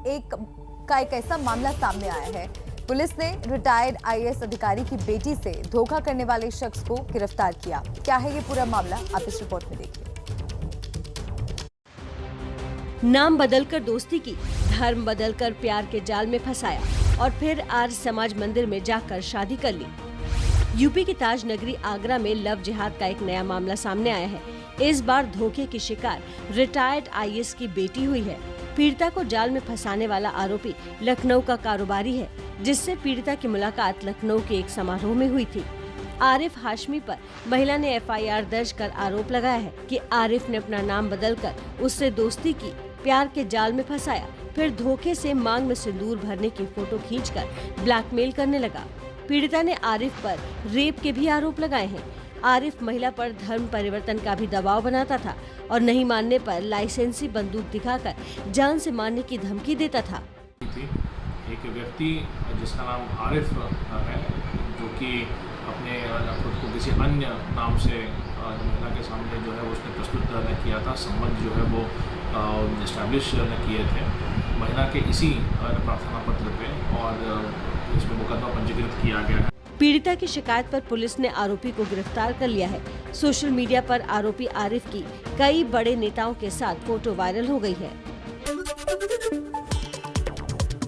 का एक ऐसा मामला सामने आया है। पुलिस ने रिटायर्ड आईएएस अधिकारी की बेटी से धोखा करने वाले शख्स को गिरफ्तार किया। क्या है ये पूरा मामला, आप इस रिपोर्ट में देखिए। नाम बदलकर दोस्ती की, धर्म बदलकर प्यार के जाल में फंसाया और फिर आर्य समाज मंदिर में जाकर शादी कर ली। यूपी की ताज नगरी आगरा में लव जिहाद का एक नया मामला सामने आया है। इस बार धोखे की शिकार रिटायर्ड आईएएस की बेटी हुई है। पीड़िता को जाल में फंसाने वाला आरोपी लखनऊ का कारोबारी है, जिससे पीड़िता की मुलाकात लखनऊ के एक समारोह में हुई थी। आरिफ हाशमी पर महिला ने एफआईआर दर्ज कर आरोप लगाया है कि आरिफ ने अपना नाम बदलकर उससे दोस्ती की, प्यार के जाल में फंसाया, फिर धोखे से मांग में सिंदूर भरने की फोटो खींचकर ब्लैकमेल करने लगा। पीड़िता ने आरिफ पर रेप के भी आरोप लगाए हैं। आरिफ महिला पर धर्म परिवर्तन का भी दबाव बनाता था और नहीं मानने पर लाइसेंसी बंदूक दिखाकर जान से मारने की धमकी देता था। एक व्यक्ति जिसका नाम आरिफ है, जो कि अपने खुद को किसी अन्य नाम से महिला के सामने जो है उसने प्रस्तुत किया था, संबंध जो है वो इस्टेब्लिश किए थे महिला के इसी प्रार्थना पत्र पे और इसमें मुकदमा पंजीकृत किया गया है। पीड़िता की शिकायत पर पुलिस ने आरोपी को गिरफ्तार कर लिया है। सोशल मीडिया पर आरोपी आरिफ की कई बड़े नेताओं के साथ फोटो वायरल हो गई है।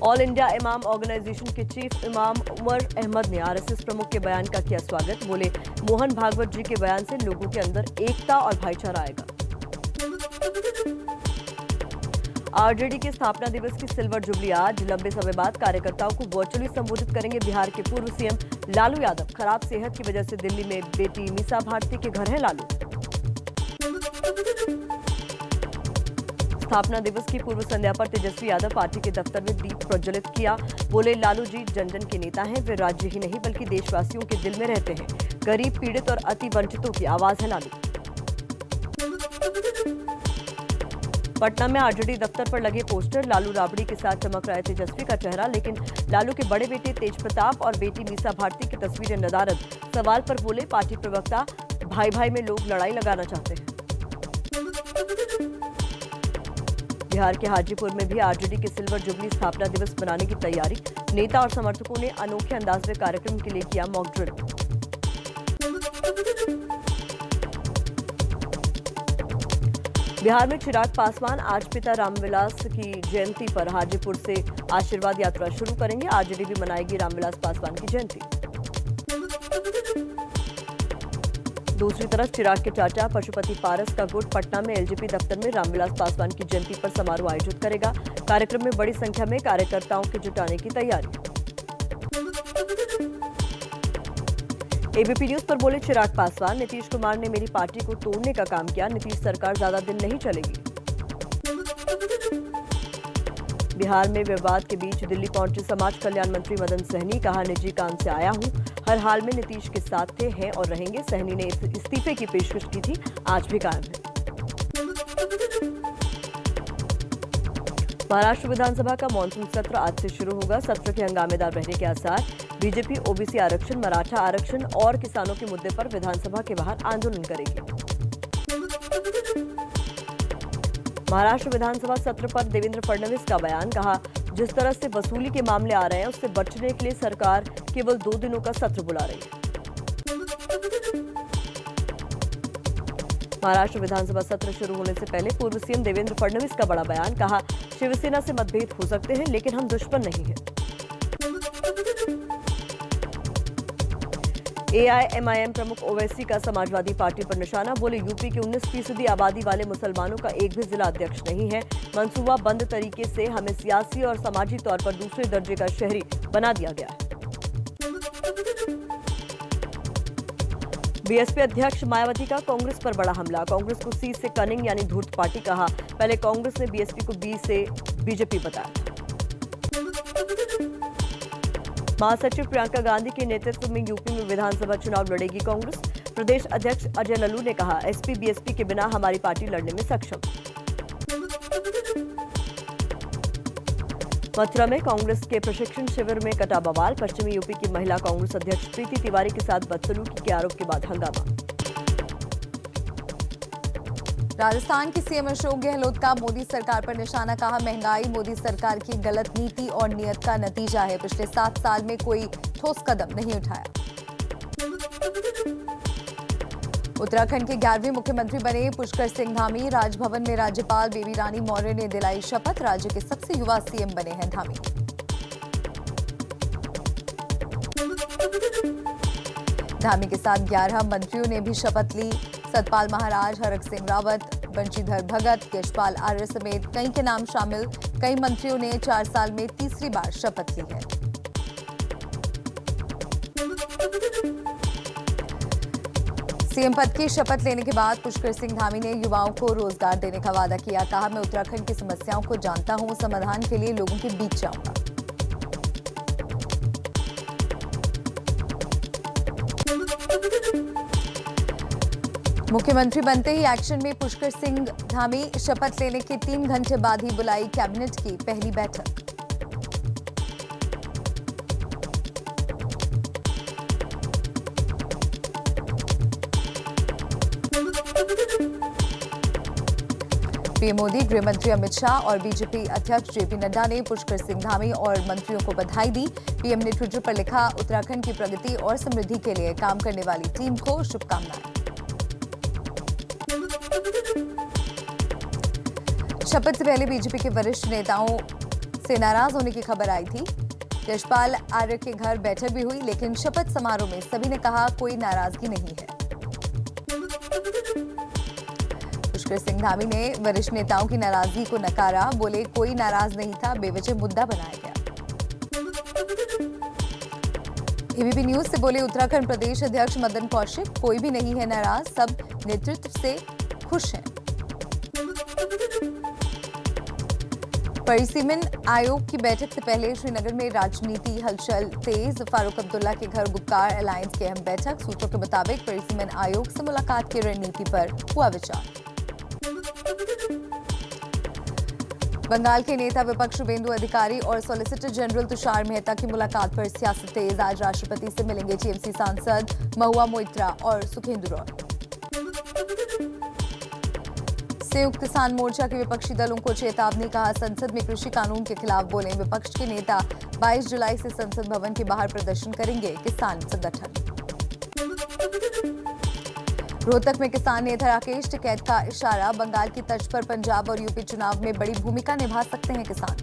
ऑल इंडिया इमाम ऑर्गेनाइजेशन के चीफ इमाम उमर अहमद ने आरएसएस प्रमुख के बयान का किया स्वागत। बोले, मोहन भागवत जी के बयान से लोगों के अंदर एकता और भाईचारा आएगा। आरजेडी के स्थापना दिवस की सिल्वर जुबली आज। लंबे समय बाद कार्यकर्ताओं को वर्चुअली संबोधित करेंगे बिहार के पूर्व सीएम लालू यादव। खराब सेहत की वजह से दिल्ली में बेटी मीसा भारती के घर है लालू। स्थापना दिवस की पूर्व संध्या पर तेजस्वी यादव पार्टी के दफ्तर में दीप प्रज्वलित किया। बोले, लालू जी जन जन के नेता हैं। वे राज्य ही नहीं बल्कि देशवासियों के दिल में रहते हैं। गरीब, पीड़ित और अति वंचितों की आवाज है लालू। पटना में आरजेडी दफ्तर पर लगे पोस्टर। लालू राबड़ी के साथ चमक रहा है तेजस्वी का चेहरा, लेकिन लालू के बड़े बेटे तेज प्रताप और बेटी मीसा भारती की तस्वीरें नदारद। सवाल पर बोले पार्टी प्रवक्ता, भाई भाई में लोग लड़ाई लगाना चाहते हैं। बिहार के हाजीपुर में भी आरजेडी के सिल्वर जुबली स्थापना दिवस मनाने की तैयारी। नेता और समर्थकों ने अनोखे अंदाज में कार्यक्रम के लिए किया मॉक ड्रिल। बिहार में चिराग पासवान आज पिता रामविलास की जयंती पर हाजीपुर से आशीर्वाद यात्रा शुरू करेंगे। आरजेडी भी मनाएगी रामविलास पासवान की जयंती। दूसरी तरफ चिराग के चाचा पशुपति पारस का गुट पटना में एलजेपी दफ्तर में रामविलास पासवान की जयंती पर समारोह आयोजित करेगा। कार्यक्रम में बड़ी संख्या में कार्यकर्ताओं के जुटाने की तैयारी। एबीपी न्यूज पर बोले चिराग पासवान, नीतीश कुमार ने मेरी पार्टी को तोड़ने का काम किया। नीतीश सरकार ज्यादा दिन नहीं चलेगी। बिहार में विवाद के बीच दिल्ली पहुंचे समाज कल्याण मंत्री मदन सहनी। कहा, निजी काम से आया हूं, हर हाल में नीतीश के साथ थे, हैं और रहेंगे। सहनी ने इस्तीफे की पेशकश की थी, आज भी कायम है। महाराष्ट्र विधानसभा का मानसून सत्र आज से शुरू होगा। सत्र के हंगामेदार रहने के आसार। बीजेपी ओबीसी आरक्षण, मराठा आरक्षण और किसानों के मुद्दे पर विधानसभा के बाहर आंदोलन करेगी। महाराष्ट्र विधानसभा सत्र पर देवेंद्र फडणवीस का बयान। कहा, जिस तरह से वसूली के मामले आ रहे हैं उससे बचने के लिए सरकार केवल 2 दिनों का सत्र बुला रही है। महाराष्ट्र विधानसभा सत्र शुरू होने से पहले पूर्व सीएम देवेंद्र फडणवीस का बड़ा बयान। कहा, शिवसेना से मतभेद हो सकते हैं लेकिन हम दुश्मन नहीं हैं। एआईएमआईएम प्रमुख ओवैसी का समाजवादी पार्टी पर निशाना। बोले, यूपी के 19% आबादी वाले मुसलमानों का एक भी जिला अध्यक्ष नहीं है। मंसूबा बंद तरीके से हमें सियासी और समाजी तौर पर दूसरे दर्जे का शहरी बना दिया गया है। बीएसपी अध्यक्ष मायावती का कांग्रेस पर बड़ा हमला। कांग्रेस को सी से कनिंग यानी धूर्त पार्टी कहा। पहले कांग्रेस ने बीएसपी को बी से बीजेपी बताया। महासचिव प्रियंका गांधी के नेतृत्व में यूपी में विधानसभा चुनाव लड़ेगी कांग्रेस। प्रदेश अध्यक्ष अजय लल्लू ने कहा, एसपी बीएसपी के बिना हमारी पार्टी लड़ने में सक्षम। मथुरा में कांग्रेस के प्रशिक्षण शिविर में कटा बवाल। पश्चिमी यूपी की महिला कांग्रेस अध्यक्ष प्रीति तिवारी के साथ बदसलूकी के आरोप के बाद हंगामा। राजस्थान की सीएम अशोक गहलोत का मोदी सरकार पर निशाना। कहा, महंगाई मोदी सरकार की गलत नीति और नियत का नतीजा है। पिछले 7 साल में कोई ठोस कदम नहीं उठाया। उत्तराखंड के 11वें मुख्यमंत्री बने पुष्कर सिंह धामी। राजभवन में राज्यपाल बेबी रानी मौर्य ने दिलाई शपथ। राज्य के सबसे युवा सीएम बने हैं धामी। धामी के साथ 11 मंत्रियों ने भी शपथ ली। सतपाल महाराज, हरक सिंह रावत, बंशीधर भगत, यशपाल आर्य समेत कई के नाम शामिल। कई मंत्रियों ने 4 साल में तीसरी बार शपथ ली है। सीएम पद की शपथ लेने के बाद पुष्कर सिंह धामी ने युवाओं को रोजगार देने का वादा किया। कहा, मैं उत्तराखंड की समस्याओं को जानता हूं, समाधान के लिए लोगों के बीच जाऊंगा। मुख्यमंत्री बनते ही एक्शन में पुष्कर सिंह धामी। शपथ लेने के 3 घंटे बाद ही बुलाई कैबिनेट की पहली बैठक। पीएम मोदी, गृह मंत्री अमित शाह और बीजेपी अध्यक्ष जेपी नड्डा ने पुष्कर सिंह धामी और मंत्रियों को बधाई दी। पीएम ने ट्विटर पर लिखा, उत्तराखंड की प्रगति और समृद्धि के लिए काम करने वाली टीम को शुभकामनाएं। शपथ से पहले बीजेपी के वरिष्ठ नेताओं से नाराज होने की खबर आई थी। यशपाल आर्य के घर बैठक भी हुई, लेकिन शपथ समारोह में सभी ने कहा कोई नाराजगी नहीं है। पुष्कर सिंह धामी ने वरिष्ठ नेताओं की नाराजगी को नकारा, बोले कोई नाराज नहीं था, बेवजह मुद्दा बनाया गया। एबीपी न्यूज से बोले उत्तराखंड प्रदेश अध्यक्ष मदन कौशिक, कोई भी नहीं है नाराज, सब नेतृत्व से खुश हैं। परिसीमन आयोग की बैठक से पहले श्रीनगर में राजनीति हलचल तेज। फारूक अब्दुल्ला के घर गुप्कार अलायंस की अहम बैठक। सूत्रों के मुताबिक परिसीमन आयोग से मुलाकात की रणनीति पर हुआ विचार। बंगाल के नेता विपक्ष शुभेंदु अधिकारी और सॉलिसिटर जनरल तुषार मेहता की मुलाकात पर सियासत तेज। आज राष्ट्रपति से मिलेंगे टीएमसी सांसद महुआ मोइत्रा और सुखेंदु रॉय। संयुक्त किसान मोर्चा के विपक्षी दलों को चेतावनी, कहा संसद में कृषि कानून के खिलाफ बोले। विपक्ष के नेता 22 जुलाई से संसद भवन के बाहर प्रदर्शन करेंगे किसान संगठन। रोहतक में किसान नेता राकेश टिकैत का इशारा, बंगाल की तर्ज पर पंजाब और यूपी चुनाव में बड़ी भूमिका निभा सकते हैं किसान।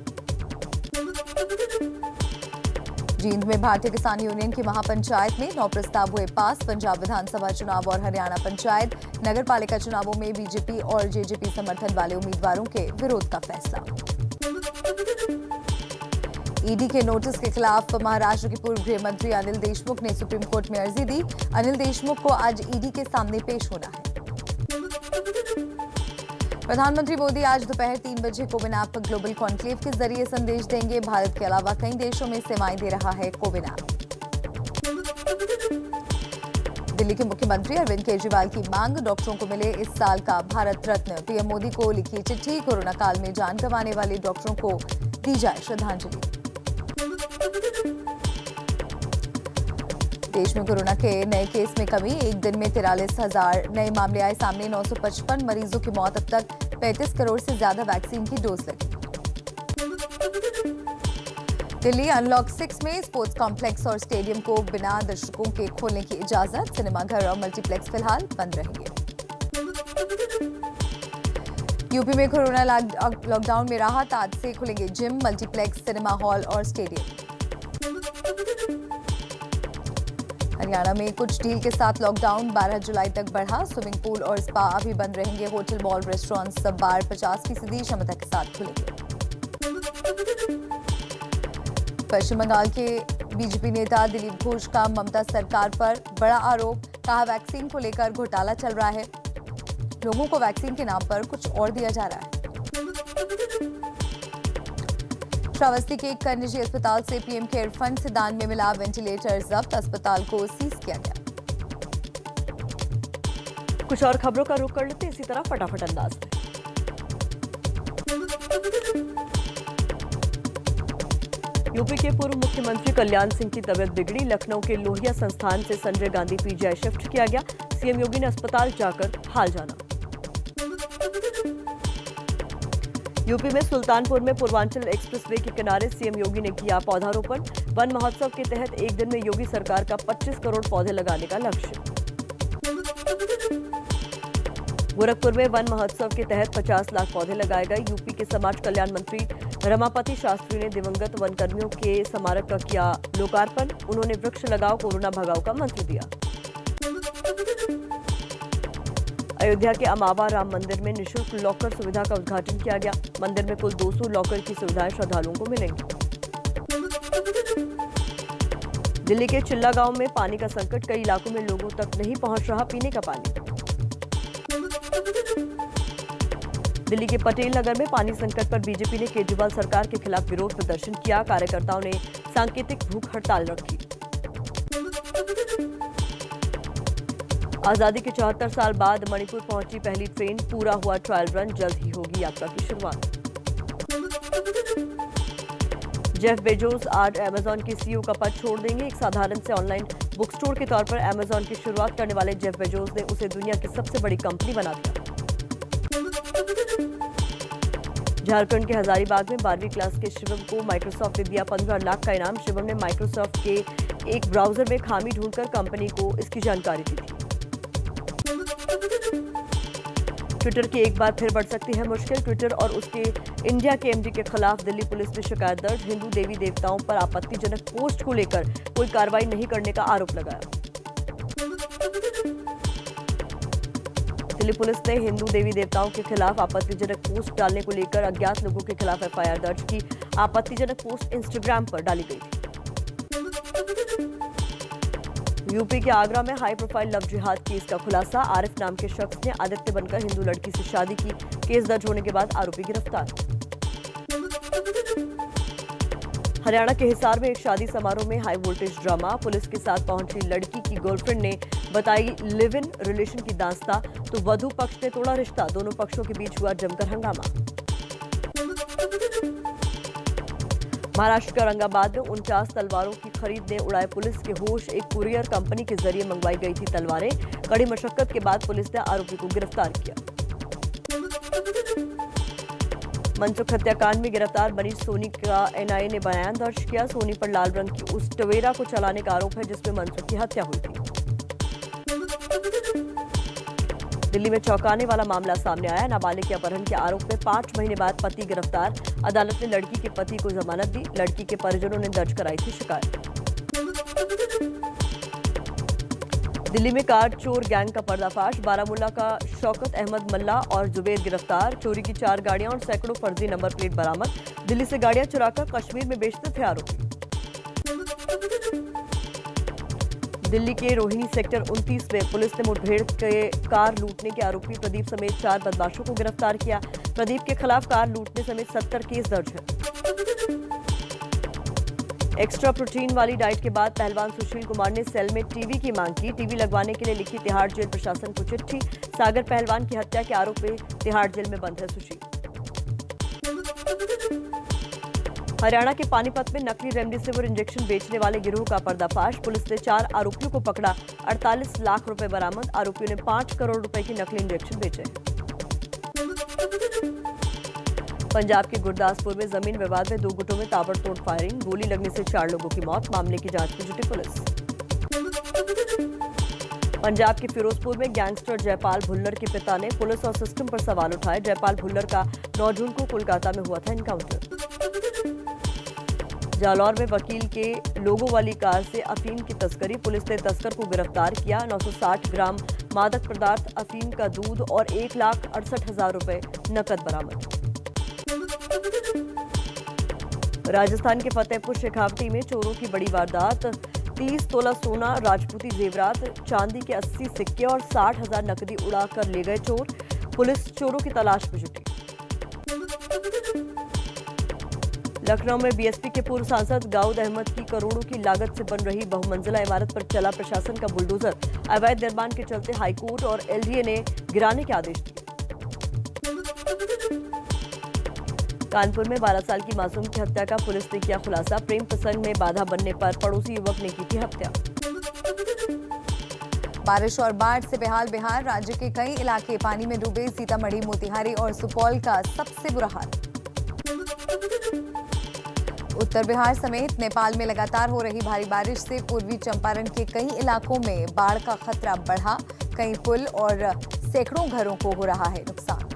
जींद में भारतीय किसान यूनियन की महापंचायत में 9 प्रस्ताव हुए पास। पंजाब विधानसभा चुनाव और हरियाणा पंचायत नगर पालिका चुनावों में बीजेपी और जेजेपी समर्थन वाले उम्मीदवारों के विरोध का फैसला। ईडी के नोटिस के खिलाफ महाराष्ट्र के पूर्व गृह मंत्री अनिल देशमुख ने सुप्रीम कोर्ट में अर्जी दी। अनिल देशमुख को आज ईडी के सामने पेश होना है। प्रधानमंत्री मोदी आज दोपहर 3 बजे कोविन ऐप ग्लोबल कॉन्क्लेव के जरिए संदेश देंगे। भारत के अलावा कई देशों में सेवाएं दे रहा है कोविन ऐप। दिल्ली के मुख्यमंत्री अरविंद केजरीवाल की मांग, डॉक्टरों को मिले इस साल का भारत रत्न। पीएम मोदी को लिखी चिट्ठी, कोरोना काल में जान गंवाने वाले डॉक्टरों को दी जाए श्रद्धांजलि। देश में कोरोना के नए केस में कमी, एक दिन में 43,000 नए मामले आए सामने। 955 मरीजों की मौत। अब तक 35 करोड़ से ज्यादा वैक्सीन की डोज लगी। दिल्ली अनलॉक 6 में स्पोर्ट्स कॉम्प्लेक्स और स्टेडियम को बिना दर्शकों के खोलने की इजाजत। सिनेमाघर और मल्टीप्लेक्स फिलहाल बंद रहेंगे। यूपी में कोरोना लॉकडाउन में राहत, आज से खुलेंगे जिम, मल्टीप्लेक्स, सिनेमा हॉल और स्टेडियम। हरियाणा में कुछ ढील के साथ लॉकडाउन 12 जुलाई तक बढ़ा। स्विमिंग पूल और स्पा अभी बंद रहेंगे। होटल, मॉल, रेस्टोरेंट सब बार 50% क्षमता के साथ खुलेंगे। पश्चिम बंगाल के बीजेपी नेता दिलीप घोष का ममता सरकार पर बड़ा आरोप, कहा वैक्सीन को लेकर घोटाला चल रहा है, लोगों को वैक्सीन के नाम पर कुछ और दिया जा रहा है। श्रावस्ती के एक निजी अस्पताल से पीएम केयर फंड से दान में मिला वेंटिलेटर जब्त। अस्पताल को सीज किया गया। कुछ और खबरों का रुख कर लेते इसी तरह फटाफट अंदाज में। यूपी के पूर्व मुख्यमंत्री कल्याण सिंह की तबीयत बिगड़ी। लखनऊ के लोहिया संस्थान से संजय गांधी पीजीआई शिफ्ट किया गया। सीएम योगी ने अस्पताल जाकर हाल जाना। यूपी में सुल्तानपुर में पूर्वांचल एक्सप्रेसवे के किनारे सीएम योगी ने किया पौधारोपण। वन महोत्सव के तहत एक दिन में योगी सरकार का 25 करोड़ पौधे लगाने का लक्ष्य। गोरखपुर में वन महोत्सव के तहत 50 लाख पौधे लगाए गए। यूपी के समाज कल्याण मंत्री रमापति शास्त्री ने दिवंगत वनकर्मियों के स्मारक का किया लोकार्पण। उन्होंने वृक्ष लगाओ कोरोना भगाओ का मंत्र दिया। अयोध्या के अमावा राम मंदिर में निःशुल्क लॉकर सुविधा का उद्घाटन किया गया। मंदिर में कुल 200 लॉकर की सुविधाएं श्रद्धालुओं को मिलेंगी। दिल्ली के चिल्ला गांव में पानी का संकट, कई इलाकों में लोगों तक नहीं पहुंच रहा पीने का पानी। दिल्ली के पटेल नगर में पानी संकट पर बीजेपी ने केजरीवाल सरकार के खिलाफ विरोध प्रदर्शन किया। कार्यकर्ताओं ने सांकेतिक भूख हड़ताल रखी। आजादी के 74 साल बाद मणिपुर पहुंची पहली ट्रेन, पूरा हुआ ट्रायल रन, जल्द ही होगी यात्रा की शुरुआत। जेफ बेजोस आज अमेजॉन के सीईओ का पद छोड़ देंगे। एक साधारण से ऑनलाइन बुक स्टोर के तौर पर अमेजॉन की शुरुआत करने वाले जेफ बेजोस ने उसे दुनिया की सबसे बड़ी कंपनी बना दिया। झारखंड के हजारीबाग में 12वीं क्लास के शिवम को माइक्रोसॉफ्ट ने दिया 15 लाख का इनाम। शिवम ने माइक्रोसॉफ्ट के एक ब्राउजर में खामी ढूंढकर कंपनी को इसकी जानकारी दी थी। ट्विटर की एक बार फिर बढ़ सकती है मुश्किल। ट्विटर और उसके इंडिया के एमडी के खिलाफ दिल्ली पुलिस में शिकायत दर्ज। हिंदू देवी देवताओं पर आपत्तिजनक पोस्ट को लेकर कोई कार्रवाई नहीं करने का आरोप लगाया। दिल्ली पुलिस ने हिंदू देवी देवताओं के खिलाफ आपत्तिजनक पोस्ट डालने को लेकर अज्ञात लोगों के खिलाफ एफआईआर दर्ज की। आपत्तिजनक पोस्ट इंस्टाग्राम पर डाली गई थी। यूपी के आगरा में हाई प्रोफाइल लव जिहाद केस का खुलासा। आरिफ नाम के शख्स ने आदित्य बनकर हिंदू लड़की से शादी की। केस दर्ज होने के बाद आरोपी गिरफ्तार। हरियाणा के हिसार में एक शादी समारोह में हाई वोल्टेज ड्रामा। पुलिस के साथ पहुंची लड़की की गर्लफ्रेंड ने बताई लिव इन रिलेशन की दास्तां, तो वधू पक्ष ने तोड़ा रिश्ता। दोनों पक्षों के बीच हुआ जमकर हंगामा। महाराष्ट्र के औरंगाबाद में 49 तलवारों की खरीद ने उड़ाए पुलिस के होश। एक कुरियर कंपनी के जरिए मंगवाई गई थी तलवारें। कड़ी मशक्कत के बाद पुलिस ने आरोपी को गिरफ्तार किया। मनसुख हत्याकांड में गिरफ्तार मनीष सोनी का एनआईए ने बयान दर्ज किया। सोनी पर लाल रंग की उस टवेरा को चलाने का आरोप है जिसमें मनसुख की हत्या हुई थी। दिल्ली में चौंकाने वाला मामला सामने आया। नाबालिग के अपहरण के आरोप में 5 महीने बाद पति गिरफ्तार। अदालत ने लड़की के पति को जमानत दी। लड़की के परिजनों ने दर्ज कराई थी शिकायत। दिल्ली में कार चोर गैंग का पर्दाफाश। बारामूला का शौकत अहमद मल्ला और जुबेर गिरफ्तार। चोरी की 4 गाड़ियां और सैकड़ों फर्जी नंबर प्लेट बरामद। दिल्ली से गाड़ियां चुराकर कश्मीर में बेचते थे आरोपी। दिल्ली के रोहिणी सेक्टर 29 में पुलिस ने मुठभेड़ के कार लूटने के आरोपी प्रदीप समेत 4 बदमाशों को गिरफ्तार किया। प्रदीप के खिलाफ कार लूटने समेत 70 केस दर्ज है। एक्स्ट्रा प्रोटीन वाली डाइट के बाद पहलवान सुशील कुमार ने सेल में टीवी की मांग की। टीवी लगवाने के लिए लिखी तिहाड़ जेल प्रशासन को चिट्ठी। सागर पहलवान की हत्या के आरोप में तिहाड़ जेल में बंद है सुशील। हरियाणा के पानीपत में नकली रेमडेसिविर इंजेक्शन बेचने वाले गिरोह का पर्दाफाश। पुलिस ने 4 आरोपियों को पकड़ा। 48 लाख रुपए बरामद। आरोपियों ने 5 करोड़ रुपए की नकली इंजेक्शन बेचे। पंजाब के गुरदासपुर में जमीन विवाद में 2 गुटों में ताबड़तोड़ फायरिंग। गोली लगने से 4 लोगों की मौत। मामले की जांच में जुटी पुलिस। पंजाब के फिरोजपुर में गैंगस्टर जयपाल भुल्लर के पिता ने पुलिस और सिस्टम पर सवाल उठाए। जयपाल भुल्लर का 9 जून को कोलकाता में हुआ था एनकाउंटर। जालौर में वकील के लोगो वाली कार से अफीम की तस्करी। पुलिस ने तस्कर को गिरफ्तार किया। 960 ग्राम मादक पदार्थ, अफीम का दूध और 1,68,000 रुपए नकद बरामद। राजस्थान के फतेहपुर शेखावटी में चोरों की बड़ी वारदात। 30 तोला सोना, राजपूती जेवरात, चांदी के 80 सिक्के और 60,000 नकदी उड़ाकर ले गए चोर। पुलिस चोरों की तलाश में जुटी। लखनऊ में बीएसपी के पूर्व सांसद दाऊद अहमद की करोड़ों की लागत से बन रही बहुमंजिला इमारत पर चला प्रशासन का बुलडोजर। अवैध निर्माण के चलते हाईकोर्ट और एलडीए ने गिराने के आदेश दिए। कानपुर में 12 साल की मासूम की हत्या का पुलिस ने किया खुलासा। प्रेम प्रसंग में बाधा बनने पर पड़ोसी युवक ने की थी हत्या। बारिश और बाढ़ से बेहाल बिहार। राज्य के कई इलाके पानी में डूबे। सीतामढ़ी, मोतिहारी और सुपौल का सबसे बुरा हाल। उत्तर बिहार समेत नेपाल में लगातार हो रही भारी बारिश से पूर्वी चंपारण के कई इलाकों में बाढ़ का खतरा बढ़ा। कई पुल और सैकड़ों घरों को हो रहा है नुकसान।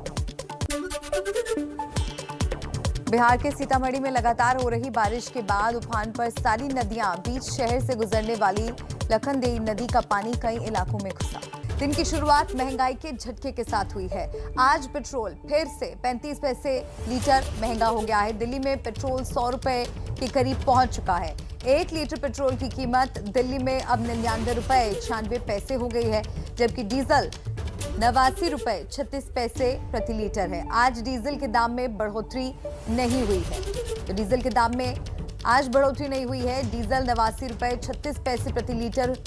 बिहार के सीतामढ़ी में लगातार हो रही बारिश के बाद उफान पर सारी नदियां। बीच शहर से गुजरने वाली लखनदेई नदी का पानी कई इलाकों में घुसा। दिन की शुरुआत महंगाई के झटके के साथ हुई है। आज पेट्रोल फिर से 35 पैसे लीटर महंगा हो गया है। दिल्ली में पेट्रोल 100 रुपए के करीब पहुंच चुका है। 1 लीटर पेट्रोल की कीमत दिल्ली में अब 99 रुपए 96 पैसे हो गई है, जबकि डीजल 89 रुपए 36 पैसे प्रति लीटर है। आज डीजल के दाम में बढ़ोतरी नहीं हुई है। तो डीजल के दाम में आज बढ़ोतरी नहीं हुई है। डीजल 89 रुपए 36 पैसे प्रति लीटर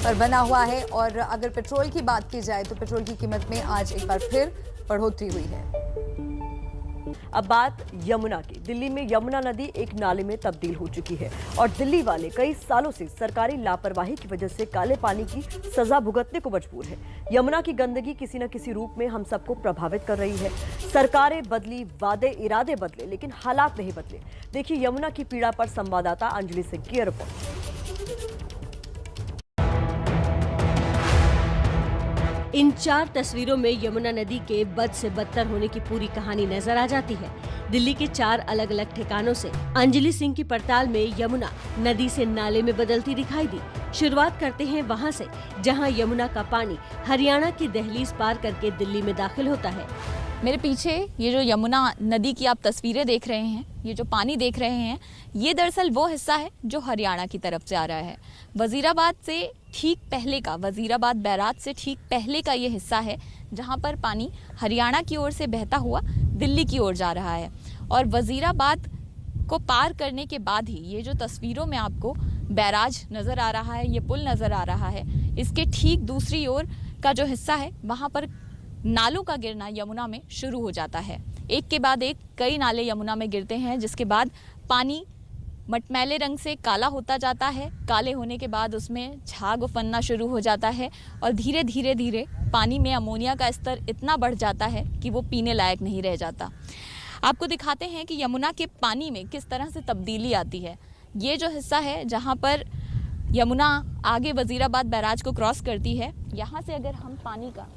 पर बना हुआ है। और अगर पेट्रोल की बात की जाए तो पेट्रोल की कीमत में आज एक बार फिर बढ़ोतरी हुई है। अब बात यमुना की। दिल्ली में यमुना नदी एक नाले में तब्दील हो चुकी है और दिल्ली वाले कई सालों से सरकारी लापरवाही की वजह से काले पानी की सजा भुगतने को मजबूर है। यमुना की गंदगी किसी न किसी रूप में हम सबको प्रभावित कर रही है। सरकारें बदली, वादे इरादे बदले, लेकिन हालात नहीं बदले। देखिए यमुना की पीड़ा पर संवाददाता अंजलि सिंह की रिपोर्ट। इन 4 तस्वीरों में यमुना नदी के बद से बदतर होने की पूरी कहानी नजर आ जाती है। दिल्ली के 4 अलग अलग ठिकानों से अंजलि सिंह की पड़ताल में यमुना नदी से नाले में बदलती दिखाई दी। शुरुआत करते हैं वहां से जहां यमुना का पानी हरियाणा की दहलीज पार करके दिल्ली में दाखिल होता है। मेरे पीछे ये जो यमुना नदी की आप तस्वीरें देख रहे हैं, ये जो पानी देख रहे हैं, ये दरअसल वो हिस्सा है जो हरियाणा की तरफ से आ रहा है। वजीराबाद से ठीक पहले का, वजीराबाद बैराज से ठीक पहले का ये हिस्सा है जहाँ पर पानी हरियाणा की ओर से बहता हुआ दिल्ली की ओर जा रहा है। और वजीराबाद को पार करने के बाद ही ये जो तस्वीरों में आपको बैराज नज़र आ रहा है, ये पुल नज़र आ रहा है, इसके ठीक दूसरी ओर का जो हिस्सा है वहाँ पर नालों का गिरना यमुना में शुरू हो जाता है। एक के बाद एक कई नाले यमुना में गिरते हैं, जिसके बाद पानी मटमैले रंग से काला होता जाता है। काले होने के बाद उसमें झाग उफनना शुरू हो जाता है और धीरे धीरे धीरे पानी में अमोनिया का स्तर इतना बढ़ जाता है कि वो पीने लायक नहीं रह जाता। आपको दिखाते हैं कि यमुना के पानी में किस तरह से तब्दीली आती है। ये जो हिस्सा है जहाँ पर यमुना आगे वजीराबाद बैराज को क्रॉस करती है, यहाँ से अगर हम पानी का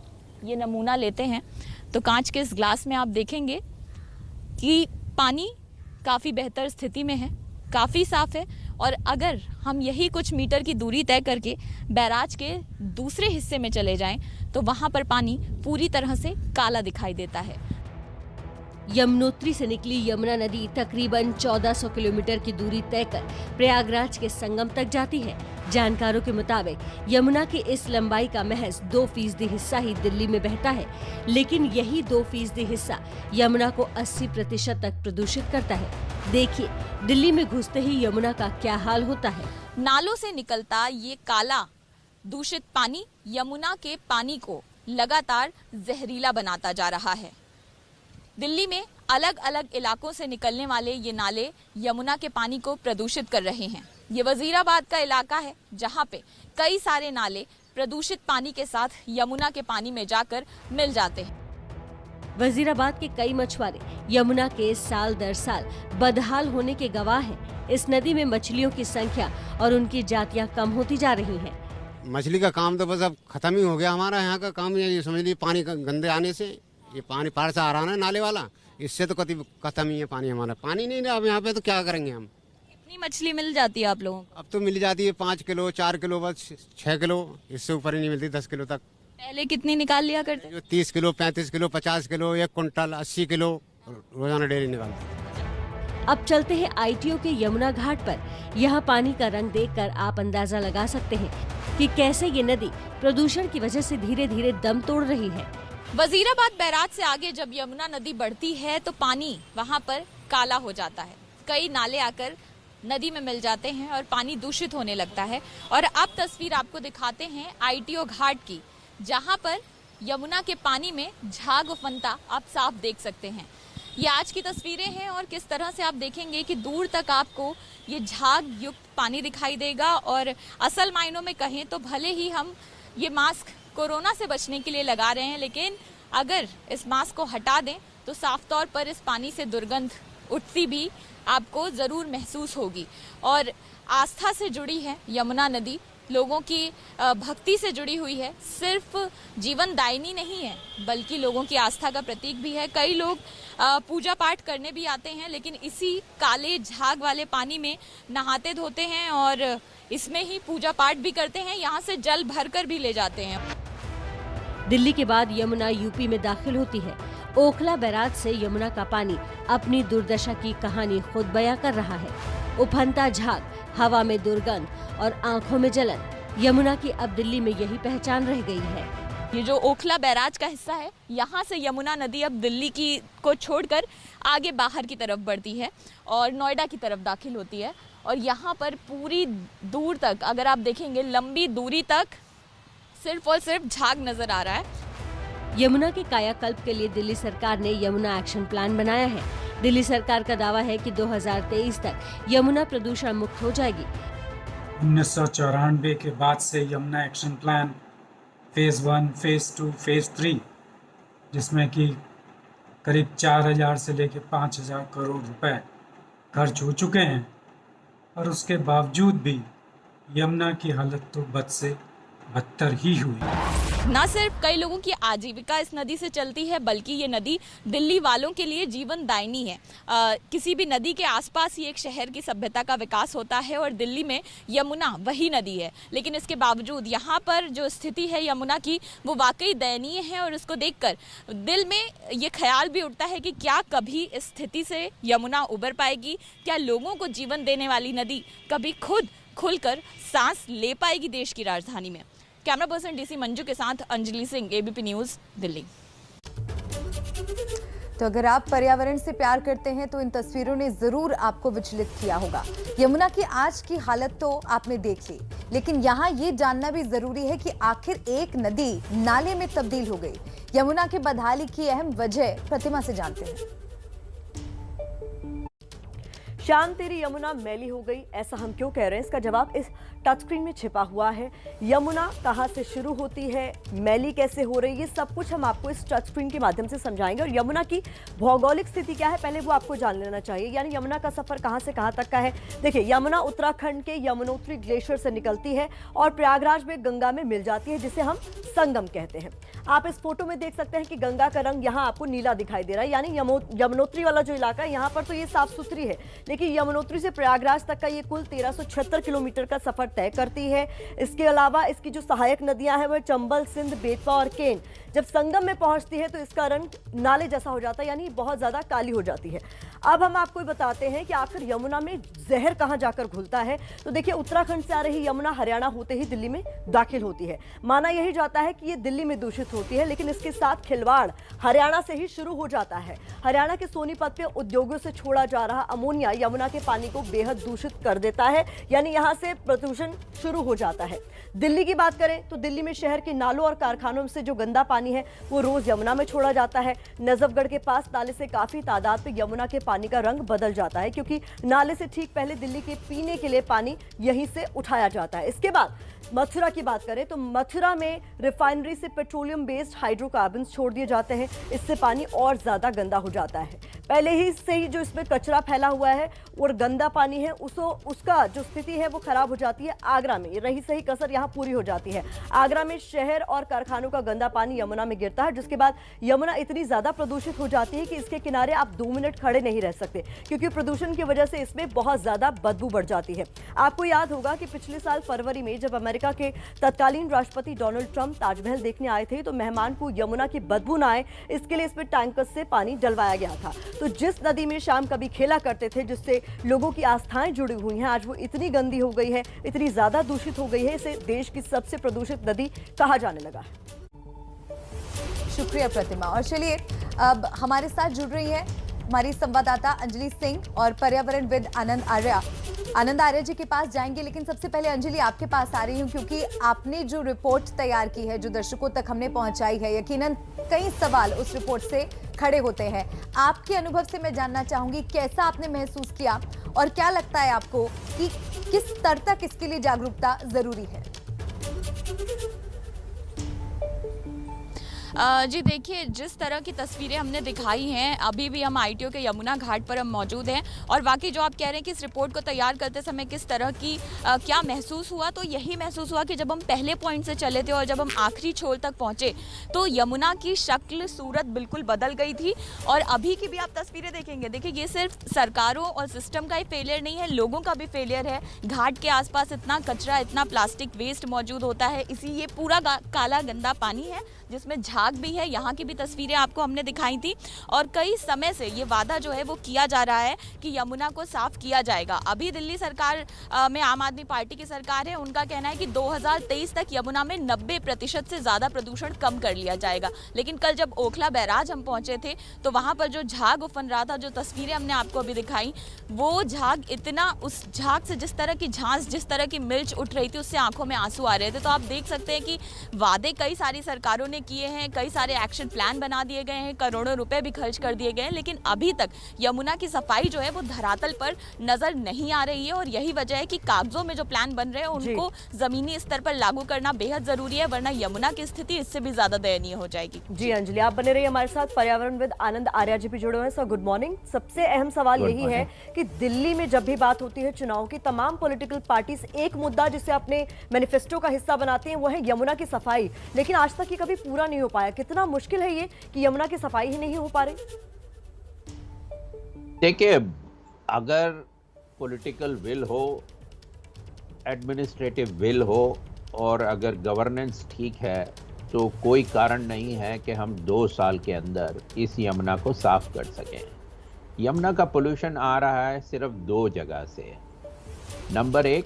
ये नमूना लेते हैं तो कांच के इस ग्लास में आप देखेंगे कि पानी काफ़ी बेहतर स्थिति में है, काफ़ी साफ़ है। और अगर हम यही कुछ मीटर की दूरी तय करके बैराज के दूसरे हिस्से में चले जाएं तो वहाँ पर पानी पूरी तरह से काला दिखाई देता है। यमुनोत्री से निकली यमुना नदी तकरीबन 1400 किलोमीटर की दूरी तय कर प्रयागराज के संगम तक जाती है। जानकारों के मुताबिक यमुना की इस लंबाई का महज 2% हिस्सा ही दिल्ली में बहता है, लेकिन यही 2% हिस्सा यमुना को 80% तक प्रदूषित करता है। देखिए दिल्ली में घुसते ही यमुना का क्या हाल होता है। नालों से निकलता ये काला दूषित पानी यमुना के पानी को लगातार जहरीला बनाता जा रहा है। दिल्ली में अलग अलग इलाकों से निकलने वाले ये नाले यमुना के पानी को प्रदूषित कर रहे हैं। ये वजीराबाद का इलाका है जहाँ पे कई सारे नाले प्रदूषित पानी के साथ यमुना के पानी में जाकर मिल जाते हैं। वजीराबाद के कई मछुआरे यमुना के साल दर साल बदहाल होने के गवाह हैं। इस नदी में मछलियों की संख्या और उनकी जातियां कम होती जा रही हैं। मछली का काम तो बस अब खत्म ही हो गया। हमारा यहाँ का काम ये समझ लीजिए, पानी का गंदे आने से, ये पानी पार से आ रहा है नाले वाला, इससे तो कभी खत्म ही है पानी। हमारा पानी नहीं रहा अब यहाँ पे, तो क्या करेंगे हम। कितनी मछली मिल जाती है आप लोगों को? अब तो मिल जाती है 5 किलो 4 किलो, बस 6 किलो, इससे ऊपर ही नहीं मिलती 10 किलो तक। पहले कितनी निकाल लिया करते? जो 30 kilo 35 kilo 50 kilo 1 quintal 80 kilo रोजाना डेली निकालते। अब चलते हैं आईटीओ के यमुना घाट पर। यहाँ पानी का रंग देखकर आप अंदाजा लगा सकते हैं कि कैसे ये नदी प्रदूषण की वजह से धीरे धीरे दम तोड़ रही है। वजीराबाद बैराज से आगे जब यमुना नदी बढ़ती है तो पानी वहाँ पर काला हो जाता है। कई नाले आकर नदी में मिल जाते हैं और पानी दूषित होने लगता है। और अब तस्वीर आपको दिखाते हैं आईटीओ घाट की, जहाँ पर यमुना के पानी में झाग उफनता आप साफ देख सकते हैं। ये आज की तस्वीरें हैं और किस तरह से आप देखेंगे कि दूर तक आपको ये झाग युक्त पानी दिखाई देगा। और असल मायनों में कहें तो भले ही हम ये मास्क कोरोना से बचने के लिए लगा रहे हैं, लेकिन अगर इस मास्क को हटा दें तो साफ तौर पर इस पानी से दुर्गंध उठती भी आपको ज़रूर महसूस होगी। और आस्था से जुड़ी है यमुना नदी, लोगों की भक्ति से जुड़ी हुई है। सिर्फ जीवनदायिनी नहीं है बल्कि लोगों की आस्था का प्रतीक भी है। कई लोग पूजा पाठ करने भी आते हैं, लेकिन इसी काले झाग वाले पानी में नहाते धोते हैं और इसमें ही पूजा पाठ भी करते हैं। यहाँ से जल भरकर भी ले जाते हैं। दिल्ली के बाद यमुना यूपी में दाखिल होती है। ओखला बैराज से यमुना का पानी अपनी दुर्दशा की कहानी खुद बयां कर रहा है। उफनता झाग, हवा में दुर्गंध और आंखों में जलन, यमुना की अब दिल्ली में यही पहचान रह गई है। ये जो ओखला बैराज का हिस्सा है, यहाँ से यमुना नदी अब दिल्ली की को छोड़कर आगे बाहर की तरफ बढ़ती है और नोएडा की तरफ दाखिल होती है। और यहाँ पर पूरी दूर तक अगर आप देखेंगे, लंबी दूरी तक सिर्फ और सिर्फ झाग नजर आ रहा है। यमुना के कायाकल्प के लिए दिल्ली सरकार ने यमुना एक्शन प्लान बनाया है। दिल्ली सरकार का दावा है कि 2023 तक यमुना प्रदूषण मुक्त हो जाएगी। 1994 के बाद से Yamuna action plan phase 1, phase 2, phase 3 जिसमें कि करीब 4000 से लेकर 5000 करोड़ रुपए खर्च हो चुके हैं और उसके बावजूद भी यमुना की हालत तो बद से बदतर ही हुई। न सिर्फ कई लोगों की आजीविका इस नदी से चलती है, बल्कि ये नदी दिल्ली वालों के लिए जीवनदायिनी है। किसी भी नदी के आसपास ही एक शहर की सभ्यता का विकास होता है और दिल्ली में यमुना वही नदी है। लेकिन इसके बावजूद यहाँ पर जो स्थिति है यमुना की, वो वाकई दयनीय है और इसको देखकर दिल में ये ख्याल भी उठता है कि क्या कभी इस स्थिति से यमुना उबर पाएगी? क्या लोगों को जीवन देने वाली नदी कभी खुद खुलकर सांस ले पाएगी देश की राजधानी में? कैमरा पर्सन डीसी मंजू के साथ अंजलि सिंह, एबीपी न्यूज़, दिल्ली। तो अगर आप पर्यावरण से प्यार करते हैं तो इन तस्वीरों ने जरूर आपको विचलित किया होगा। यमुना की आज की हालत तो आपने देख ली, लेकिन यहाँ ये जानना भी जरूरी है कि आखिर एक नदी नाले में तब्दील हो गई। यमुना की बदहाली की अहम वजह प्रतिमा से जानते हैं। शाम तेरी यमुना मैली हो गई, ऐसा हम क्यों कह रहे हैं? इसका जवाब इस टच स्क्रीन में छिपा हुआ है। यमुना कहाँ से शुरू होती है, मैली कैसे हो रही है, ये सब कुछ हम आपको इस टच स्क्रीन के माध्यम से समझाएंगे। और यमुना की भौगोलिक स्थिति क्या है पहले वो आपको जान लेना चाहिए। यानी यमुना का सफर कहाँ से कहाँ तक का है। देखिए, यमुना उत्तराखंड के यमुनोत्री ग्लेशियर से निकलती है और प्रयागराज में गंगा में मिल जाती है, जिसे हम संगम कहते हैं। आप इस फोटो में देख सकते हैं कि गंगा का रंग यहाँ आपको नीला दिखाई दे रहा है, यानी यमुनोत्री वाला जो इलाका है यहाँ पर तो ये साफ सुथरी है। लेकिन यमुनोत्री से प्रयागराज तक का ये कुल 1376 किलोमीटर का सफर तय करती है। इसके अलावा इसकी जो सहायक नदियां हैं वह चंबल, सिंध, बेतवा और केन। जब संगम में पहुंचती है तो इसका रंग नाले जैसा हो जाता है, यानी बहुत ज्यादा काली हो जाती है। अब हम आपको बताते हैं कि आखिर यमुना में जहर कहां जाकर घुलता है। तो देखिए, उत्तराखंड से आ रही यमुना हरियाणा होते ही दिल्ली में दाखिल होती है। माना यही जाता है कि ये दिल्ली में दूषित होती है, लेकिन इसके साथ खिलवाड़ हरियाणा से ही शुरू हो जाता है। हरियाणा के सोनीपत पे उद्योगों से छोड़ा जा रहा अमोनिया यमुना के पानी को बेहद दूषित कर देता है, यानी यहाँ से प्रदूषण शुरू हो जाता है। दिल्ली की बात करें तो दिल्ली में शहर के नालों और कारखानों से जो गंदा पानी है वो रोज यमुना में छोड़ा जाता है। नजफगढ़ के पास नाले से काफी तादाद में यमुना के पानी का रंग बदल जाता है, क्योंकि नाले से ठीक पहले दिल्ली के पीने के लिए पानी यहीं से उठाया जाता है। इसके बाद मथुरा की बात करें तो मथुरा में रिफाइनरी से पेट्रोलियम बेस्ड हाइड्रोकार्बन छोड़ दिए जाते हैं। इससे पानी और ज्यादा गंदा हो जाता है। पहले ही से ही जो इसमें कचरा फैला हुआ है और गंदा पानी है उसका जो स्थिति है वो खराब हो जाती है। आगरा में रही सही कसर यहाँ पूरी हो जाती है। आगरा में शहर और कारखानों का गंदा पानी यमुना में गिरता है, जिसके बाद यमुना इतनी ज्यादा प्रदूषित हो जाती है कि इसके किनारे आप 2 मिनट खड़े नहीं रह सकते, क्योंकि प्रदूषण की वजह से इसमें बहुत ज्यादा बदबू बढ़ जाती है। आपको याद होगा कि पिछले साल फरवरी में जब अमेरिका के तत्कालीन राष्ट्रपति डोनाल्ड ट्रंप ताजमहल देखने आए थे तो मेहमान को यमुना की बदबू न आए इसके लिए इसमें टैंकर से पानी डलवाया गया था। तो जिस नदी में शाम कभी खेला करते थे, जिससे लोगों की आस्थाएं जुड़ी हुई हैं, आज वो इतनी गंदी हो गई है, इतनी ज्यादा दूषित हो गई है, इसे देश की सबसे प्रदूषित नदी कहा जाने लगा है। शुक्रिया प्रतिमा। और चलिए अब हमारे साथ जुड़ रही है हमारी संवाददाता अंजलि सिंह और पर्यावरणविद आनंद आर्य। आनंद आर्य जी के पास जाएंगे, लेकिन सबसे पहले अंजलि आपके पास आ रही हूं, क्योंकि आपने जो रिपोर्ट तैयार की है, जो दर्शकों तक हमने पहुंचाई है, यकीनन कई सवाल उस रिपोर्ट से खड़े होते हैं। आपके अनुभव से मैं जानना चाहूंगी कैसा आपने महसूस किया और क्या लगता है आपको कि किस स्तर तक इसके लिए जागरूकता जरूरी है? जी देखिए, जिस तरह की तस्वीरें हमने दिखाई हैं, अभी भी हम आईटीओ के यमुना घाट पर हम मौजूद हैं और वाकई जो आप कह रहे हैं कि इस रिपोर्ट को तैयार करते समय किस तरह की क्या महसूस हुआ, तो यही महसूस हुआ कि जब हम पहले पॉइंट से चले थे और जब हम आखिरी छोर तक पहुंचे तो यमुना की शक्ल सूरत बिल्कुल बदल गई थी। और अभी की भी आप तस्वीरें देखेंगे, देखिए ये सिर्फ सरकारों और सिस्टम का ही फेलियर नहीं है, लोगों का भी फेलियर है। घाट के आसपास इतना कचरा, इतना प्लास्टिक वेस्ट मौजूद होता है, इसी ये पूरा काला गंदा पानी है जिसमें झाग भी है। यहाँ की भी तस्वीरें आपको हमने दिखाई थी और कई समय से ये वादा जो है वो किया जा रहा है कि यमुना को साफ किया जाएगा। अभी दिल्ली सरकार में आम आदमी पार्टी की सरकार है, उनका कहना है कि 2023 तक यमुना में 90% से ज़्यादा प्रदूषण कम कर लिया जाएगा। लेकिन कल जब ओखला बैराज हम पहुँचे थे तो वहाँ पर जो झाग उफन रहा था, जो तस्वीरें हमने आपको अभी दिखाई, वो झाग इतना, उस झाग से जिस तरह की झांस, जिस तरह की मिर्च उठ रही थी, उससे आंखों में आंसू आ रहे थे। तो आप देख सकते हैं कि वादे कई सारी सरकारों ने किए हैं, कई सारे एक्शन प्लान बना दिए गए हैं, करोड़ों रुपए भी खर्च कर दिए गए हैं, लेकिन अभी तक यमुना की सफाई जो है वो धरातल पर नजर नहीं आ रही है। और यही वजह है कि कागजों में जो प्लान बन रहे हैं उनको जमीनी स्तर पर लागू करना बेहद जरूरी है, वरना यमुना की स्थिति इससे भी ज्यादा दयनीय हो जाएगी। जी अंजलि, आप बने रहिए हमारे साथ। पर्यावरणविद आनंद आर्या जी भी जुड़े हुए हैं। Sir good morning. सबसे अहम सवाल यही है कि दिल्ली में जब भी बात होती है चुनाव की, तमाम पॉलिटिकल पार्टीज एक मुद्दा जिसे अपने मैनिफेस्टो का हिस्सा बनाते हैं वो है यमुना की सफाई, लेकिन आज तक ये कभी पूरा नहीं हो पाया। कितना मुश्किल है ये कि यमुना की सफाई ही नहीं हो पा रही? देखिए, अगर पॉलिटिकल विल हो, एडमिनिस्ट्रेटिव विल हो और अगर गवर्नेंस ठीक है तो कोई कारण नहीं है कि हम 2 साल के अंदर इस यमुना को साफ कर सकें। यमुना का पोल्यूशन आ रहा है सिर्फ 2 जगह से। नंबर 1,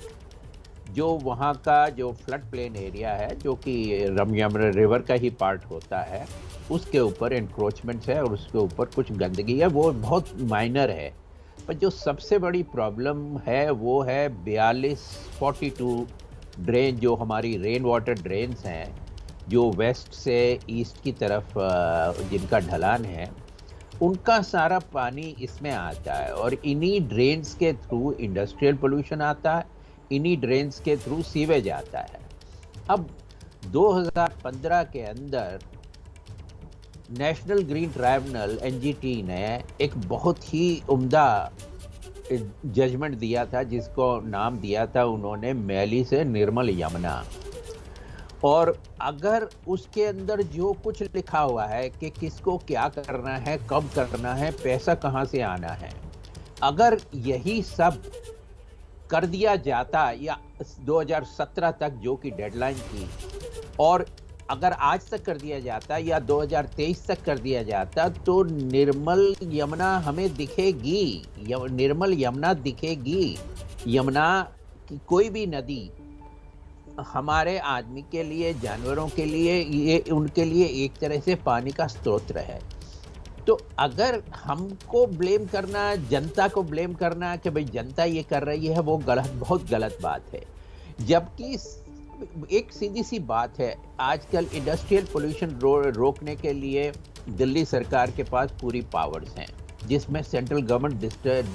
जो वहाँ का जो फ्लड प्लेन एरिया है जो कि यमुना रिवर का ही पार्ट होता है, उसके ऊपर इंक्रोचमेंट्स है और उसके ऊपर कुछ गंदगी है, वो बहुत माइनर है। पर जो सबसे बड़ी प्रॉब्लम है वो है 42 ड्रेन, जो हमारी रेन वाटर ड्रेन्स हैं, जो वेस्ट से ईस्ट की तरफ जिनका ढलान है, उनका सारा पानी इसमें आता है और इन्हीं ड्रेन्स के थ्रू इंडस्ट्रियल पोल्यूशन आता है, इन्हीं ड्रेन्स के थ्रू सीवेज आता है। अब 2015 के अंदर नेशनल ग्रीन ट्राइब्यूनल NGT ने एक बहुत ही उम्दा जजमेंट दिया था जिसको नाम दिया था उन्होंने मैली से निर्मल यमुना। और अगर उसके अंदर जो कुछ लिखा हुआ है कि किसको क्या करना है, कब करना है, पैसा कहाँ से आना है, अगर यही सब कर दिया जाता या 2017 तक जो कि डेडलाइन थी, और अगर आज तक कर दिया जाता या 2023 तक कर दिया जाता तो निर्मल यमुना हमें दिखेगी, निर्मल यमुना दिखेगी। यमुना की कोई भी नदी हमारे आदमी के लिए, जानवरों के लिए, ये उनके लिए एक तरह से पानी का स्रोत है। तो अगर हमको ब्लेम करना, जनता को ब्लेम करना कि भाई जनता ये कर रही है, वो गलत, बहुत गलत बात है। जबकि एक सीधी सी बात है, आजकल इंडस्ट्रियल पोल्यूशन रोकने के लिए दिल्ली सरकार के पास पूरी पावर्स हैं जिसमें सेंट्रल गवर्नमेंट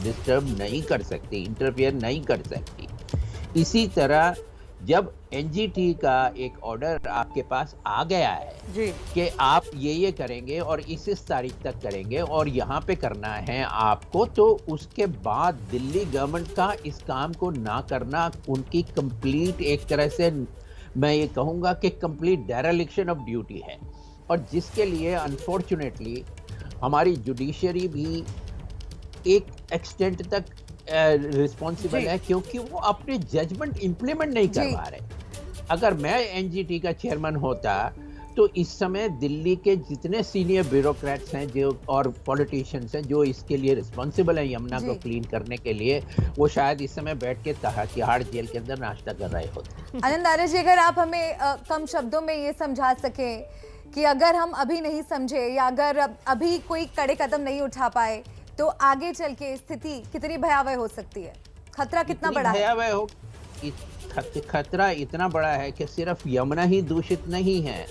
डिस्टर्ब नहीं कर सकती, इंटरफेयर नहीं कर सकती। इसी तरह जब NGT का एक ऑर्डर आपके पास आ गया है कि आप ये करेंगे और इस तारीख तक करेंगे और यहाँ पे करना है आपको, तो उसके बाद दिल्ली गवर्नमेंट का इस काम को ना करना उनकी कंप्लीट, एक तरह से मैं ये कहूँगा कि कंप्लीट डेरेलिक्शन ऑफ ड्यूटी है, और जिसके लिए अनफॉर्चुनेटली हमारी जुडिशरी भी एक एक्सटेंट तक रिस्पॉन्सिबल है, क्योंकि वो अपने जजमेंट इंप्लीमेंट नहीं करवा रहे। अगर मैं NGT का चेयरमैन होता तो इस समय दिल्ली के जितने सीनियर ब्यूरोक्रेट्स हैं जो और पॉलिटिशियंस हैं जो इसके लिए रिस्पॉन्सिबल हैं यमुना को क्लीन करने के लिए, वो शायद इस समय बैठ के तिहाड़ जेल के अंदर नाश्ता कर रहे होते। आनंद आर्या जी, अगर आप हमें कम शब्दों में ये समझा सकें कि अगर हम अभी नहीं समझे या अगर अभी कोई कड़े कदम नहीं उठा पाए तो आगे चल के स्थिति कितनी भयावह हो सकती है? खतरा कितना बड़ा है? भयावह हो, खतरा इतना बड़ा है कि सिर्फ यमुना ही दूषित नहीं है,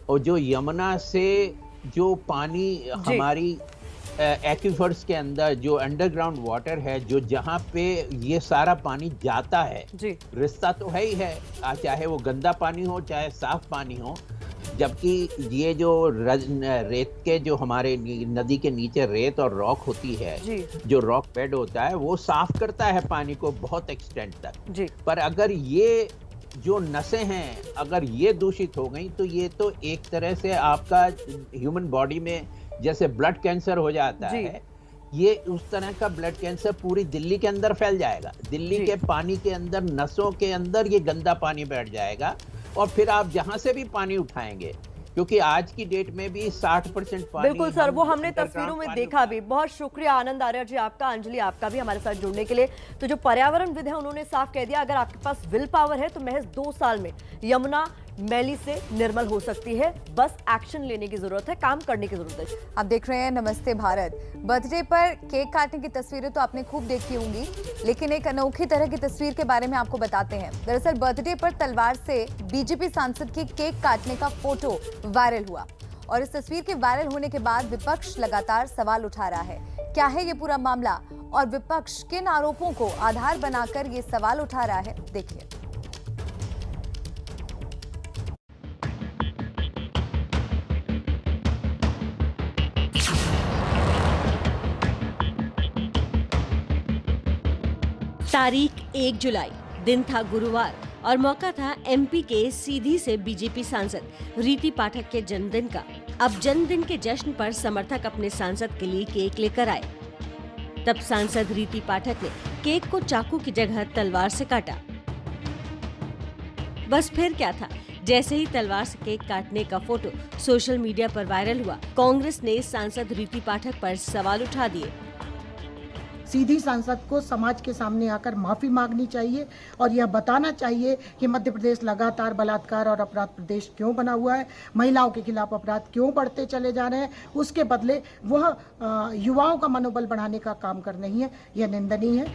और जो यमुना से जो पानी हमारी एक्विफर्स के अंदर जो अंडरग्राउंड वाटर है, जो जहाँ पे ये सारा पानी जाता है, रिश्ता तो है ही है, चाहे वो गंदा पानी हो चाहे साफ पानी हो। जबकि ये जो रेत के जो हमारे नदी के नीचे रेत और रॉक होती है, जो रॉक बेड होता है, वो साफ करता है पानी को बहुत एक्सटेंट तक। पर अगर ये जो नसें हैं अगर ये दूषित हो गई तो ये तो एक तरह से आपका ह्यूमन बॉडी में जैसे ब्लड कैंसर हो जाता है, ये उस तरह का ब्लड कैंसर पूरी दिल्ली के अंदर फैल जाएगा। दिल्ली के पानी के अंदर, नसों के अंदर ये गंदा पानी बैठ जाएगा, और फिर आप जहां से भी पानी उठाएंगे, क्योंकि आज की डेट में भी 60% पानी। बिल्कुल सर, वो हमने तस्वीरों में देखा भी। बहुत शुक्रिया आनंद आर्या जी आपका, अंजलि आपका भी हमारे साथ जुड़ने के लिए। तो जो पर्यावरणविद है उन्होंने साफ कह दिया, अगर आपके पास विल पावर है तो महज 2 साल में यमुना मैली से निर्मल हो सकती है। बस एक्शन लेने की जरूरत है, काम करने की जरूरत है। आप देख रहे हैं नमस्ते भारत। बर्थडे पर केक काटने की तस्वीरें तो आपने खूब देखी होंगी, लेकिन एक अनोखी तरह की तस्वीर के बारे में आपको बताते हैं। दरअसल बर्थडे पर तलवार से बीजेपी सांसद के केक काटने का फोटो वायरल हुआ। और इस तस्वीर के वायरल होने के बाद विपक्ष लगातार सवाल उठा रहा है। क्या है ये पूरा मामला और विपक्ष किन आरोपों को आधार बनाकर ये सवाल उठा रहा है, देखिए। तारीख 1 जुलाई, दिन था गुरुवार और मौका था एमपी के सीधी से बीजेपी सांसद रीति पाठक के जन्मदिन का। अब जन्मदिन के जश्न पर समर्थक अपने सांसद के लिए केक लेकर आए। तब सांसद रीति पाठक ने केक को चाकू की जगह तलवार से काटा। बस फिर क्या था, जैसे ही तलवार से केक काटने का फोटो सोशल मीडिया पर वायरल हुआ, कांग्रेस ने सांसद रीति पाठक पर सवाल उठा दिए। सीधी सांसद को समाज के सामने आकर माफी मांगनी चाहिए और यह बताना चाहिए कि मध्य प्रदेश लगातार बलात्कार और अपराध प्रदेश क्यों बना हुआ है, महिलाओं के खिलाफ अपराध क्यों बढ़ते चले जा रहे हैं। उसके बदले वह युवाओं का मनोबल बढ़ाने का काम कर रही है, यह निंदनीय है।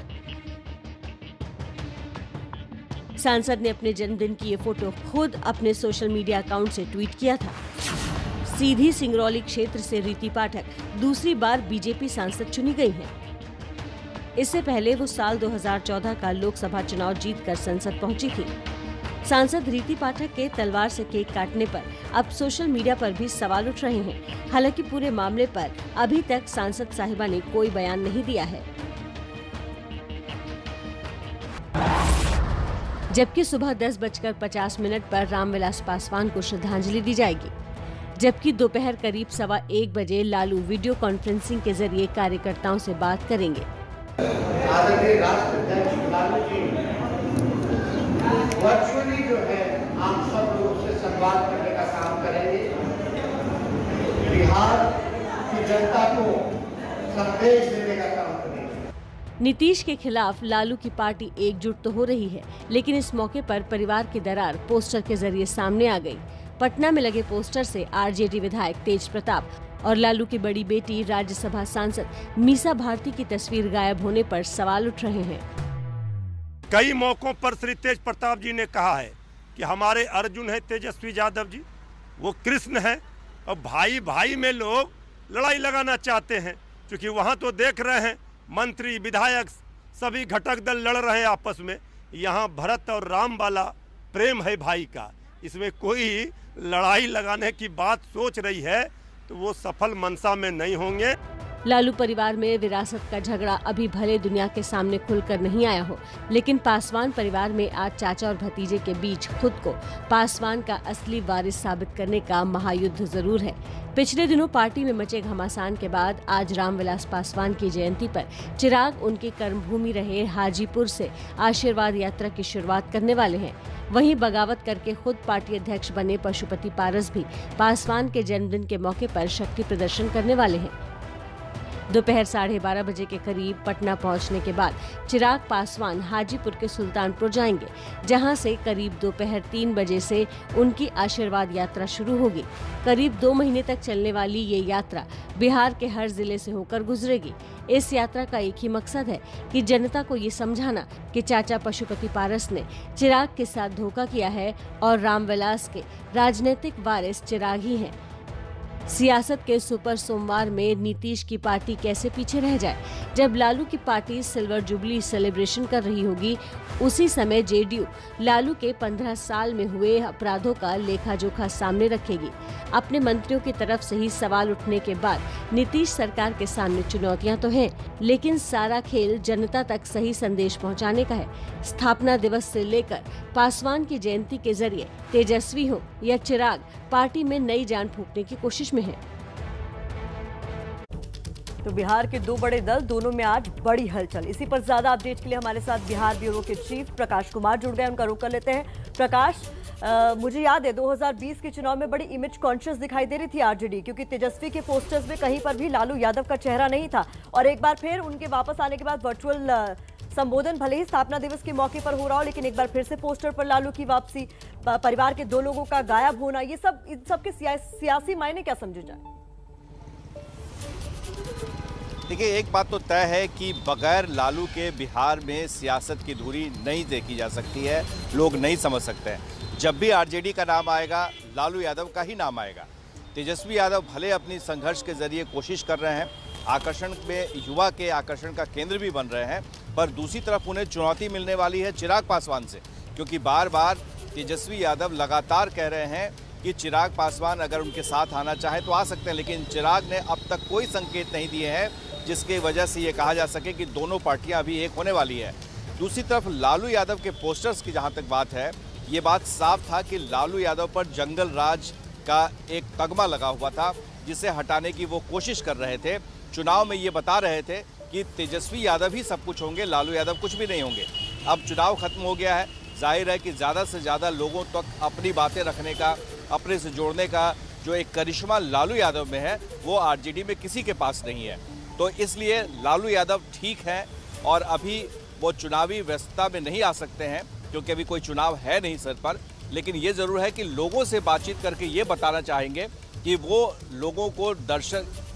सांसद ने अपने जन्मदिन की ये फोटो खुद अपने सोशल मीडिया अकाउंट से ट्वीट किया था। सीधी सिंगरौली क्षेत्र से रीति पाठक दूसरी बार बीजेपी सांसद चुनी गई हैं। इससे पहले वो साल 2014 का लोकसभा चुनाव जीतकर संसद पहुंची थी। सांसद रीति पाठक के तलवार से केक काटने पर अब सोशल मीडिया पर भी सवाल उठ रहे हैं। हालांकि पूरे मामले पर अभी तक सांसद साहिबा ने कोई बयान नहीं दिया है। जबकि सुबह 10:50 पर रामविलास पासवान को श्रद्धांजलि दी जाएगी, जबकि दोपहर करीब 1:15 बजे लालू वीडियो कॉन्फ्रेंसिंग के जरिए कार्यकर्ताओं से बात करेंगे। आदरणीय राष्ट्राध्यक्ष लालू जी वर्चुअली जो है आप सब लोगों से संवाद करने का काम करेंगे। बिहार की जनता को संदेश देने का काम करेंगे। नीतीश के खिलाफ लालू की पार्टी एकजुट तो हो रही है, लेकिन इस मौके पर परिवार की दरार पोस्टर के जरिए सामने आ गई। पटना में लगे पोस्टर से आरजेडी विधायक तेज प्रताप और लालू की बड़ी बेटी राज्यसभा सांसद मीसा भारती की तस्वीर गायब होने पर सवाल उठ रहे हैं। कई मौकों पर श्री तेज प्रताप जी ने कहा है कि हमारे अर्जुन है तेजस्वी यादव जी, वो कृष्ण है और भाई भाई में लोग लड़ाई लगाना चाहते हैं। क्योंकि वहाँ तो देख रहे हैं मंत्री विधायक सभी घटक दल लड़ रहे हैं आपस में। यहाँ भरत और राम वाला प्रेम है भाई का। इसमें कोई लड़ाई लगाने की बात सोच रही है तो वो सफल मंशा में नहीं होंगे। लालू परिवार में विरासत का झगड़ा अभी भले दुनिया के सामने खुलकर नहीं आया हो, लेकिन पासवान परिवार में आज चाचा और भतीजे के बीच खुद को पासवान का असली वारिस साबित करने का महायुद्ध जरूर है। पिछले दिनों पार्टी में मचे घमासान के बाद आज रामविलास पासवान की जयंती पर चिराग उनकी कर्मभूमि रहे हाजीपुर से आशीर्वाद यात्रा की शुरुआत करने वाले हैं। वहीं बगावत करके खुद पार्टी अध्यक्ष बने पशुपति पारस भी पासवान के जन्मदिन के मौके पर शक्ति प्रदर्शन करने वाले हैं। दोपहर 12:30 बजे के करीब पटना पहुंचने के बाद चिराग पासवान हाजीपुर के सुल्तानपुर जाएंगे, जहां से करीब दोपहर 3 बजे से उनकी आशीर्वाद यात्रा शुरू होगी। करीब 2 महीने तक चलने वाली ये यात्रा बिहार के हर जिले से होकर गुजरेगी। इस यात्रा का एक ही मकसद है कि जनता को ये समझाना कि चाचा पशुपति पारस ने चिराग के साथ धोखा किया है और रामविलास के राजनीतिक वारिस चिराग ही हैं। सियासत के सुपर सोमवार में नीतीश की पार्टी कैसे पीछे रह जाए। जब लालू की पार्टी सिल्वर जुबली सेलिब्रेशन कर रही होगी, उसी समय जेडीयू लालू के 15 साल में हुए अपराधों का लेखा जोखा सामने रखेगी। अपने मंत्रियों की तरफ से ही सवाल उठने के बाद नीतीश सरकार के सामने चुनौतियां तो हैं, लेकिन सारा खेल जनता तक सही संदेश पहुंचाने का है। स्थापना दिवस से लेकर पासवान की जयंती के जरिए तेजस्वी हो या चिराग पार्टी में नई जान फूंकने की कोशिश में है। तो बिहार के 2 बड़े दल, दोनों में आज बड़ी हलचल। इसी पर ज्यादा अपडेट के लिए हमारे साथ बिहार ब्यूरो के चीफ प्रकाश कुमार जुड़ गए, उनका रुख कर लेते हैं। प्रकाश, मुझे याद है 2020 के चुनाव में बड़ी इमेज कॉन्शियस दिखाई दे रही थी आरजेडी, क्योंकि तेजस्वी के पोस्टर्स में कहीं पर भी लालू यादव का चेहरा नहीं था। और एक बार फिर उनके वापस आने के बाद वर्चुअल संबोधन भले ही स्थापना दिवस के मौके पर हो रहा हो, लेकिन एक बार फिर से पोस्टर पर लालू की वापसी, परिवार के 2 लोगों का गायब होना, ये सब इन सब के सियासी मायने क्या समझे जाए? देखिए, एक बात तो तय है कि बगैर लालू के बिहार में सियासत की धुरी नहीं देखी जा सकती है, लोग नहीं समझ सकते हैं। जब भी आरजेडी का नाम आएगा, लालू यादव का ही नाम आएगा। तेजस्वी यादव भले अपनी संघर्ष के जरिए कोशिश कर रहे हैं, आकर्षण में युवा के आकर्षण का केंद्र भी बन रहे हैं, पर दूसरी तरफ उन्हें चुनौती मिलने वाली है चिराग पासवान से, क्योंकि बार बार तेजस्वी यादव लगातार कह रहे हैं कि चिराग पासवान अगर उनके साथ आना चाहे तो आ सकते हैं, लेकिन चिराग ने अब तक कोई संकेत नहीं दिए हैं जिसकी वजह से ये कहा जा सके कि दोनों पार्टियां अभी एक होने वाली है। दूसरी तरफ लालू यादव के पोस्टर्स की जहां तक बात है, ये बात साफ था कि लालू यादव पर जंगल राज का एक तगमा लगा हुआ था जिसे हटाने की वो कोशिश कर रहे थे। चुनाव में ये बता रहे थे कि तेजस्वी यादव ही सब कुछ होंगे, लालू यादव कुछ भी नहीं होंगे। अब चुनाव खत्म हो गया है, जाहिर है कि ज़्यादा से ज़्यादा लोगों तक अपनी बातें रखने का, अपने से जोड़ने का जो एक करिश्मा लालू यादव में है वो आरजेडी में किसी के पास नहीं है। तो इसलिए लालू यादव ठीक है और अभी वो चुनावी व्यस्तता में नहीं आ सकते हैं क्योंकि अभी कोई चुनाव है नहीं सर पर, लेकिन ये ज़रूर है कि लोगों से बातचीत करके ये बताना चाहेंगे कि वो लोगों को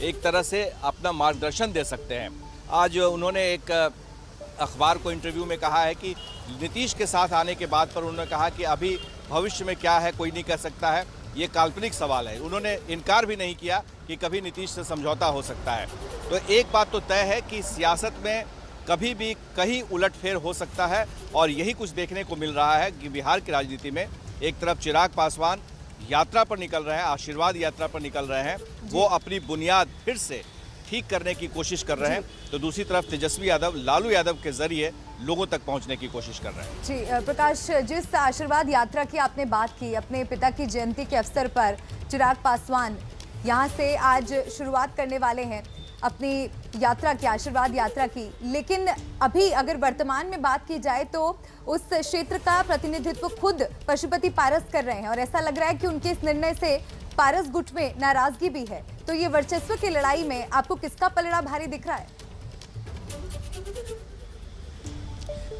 एक तरह से अपना मार्गदर्शन दे सकते हैं। आज उन्होंने एक अखबार को इंटरव्यू में कहा है कि नीतीश के साथ आने के बाद पर उन्होंने कहा कि अभी भविष्य में क्या है कोई नहीं कह सकता है, ये काल्पनिक सवाल है। उन्होंने इनकार भी नहीं किया कि कभी नीतीश से समझौता हो सकता है। तो एक बात तो तय है कि सियासत में कभी भी कहीं उलटफेर हो सकता है और यही कुछ देखने को मिल रहा है कि बिहार की राजनीति में एक तरफ चिराग पासवान यात्रा पर निकल रहे हैं, आशीर्वाद यात्रा पर निकल रहे हैं, वो अपनी बुनियाद फिर से ठीक करने की कोशिश कर रहे हैं, तो दूसरी तरफ तेजस्वी यादव लालू यादव के जरिए लोगों तक पहुंचने की कोशिश कर रहे हैं। जी प्रकाश, जिस आशीर्वाद यात्रा की आपने बात की, अपने पिता की जयंती के अवसर पर चिराग पासवान यहां से आज शुरुआत करने वाले हैं अपनी यात्रा की, आशीर्वाद यात्रा की, लेकिन अभी अगर वर्तमान में बात की जाए तो उस क्षेत्र का प्रतिनिधित्व खुद पशुपति पारस कर रहे हैं और ऐसा लग रहा है कि उनके इस निर्णय से पारस गुट में नाराजगी भी है। तो ये वर्चस्व की लड़ाई में आपको किसका पलड़ा भारी दिख रहा है?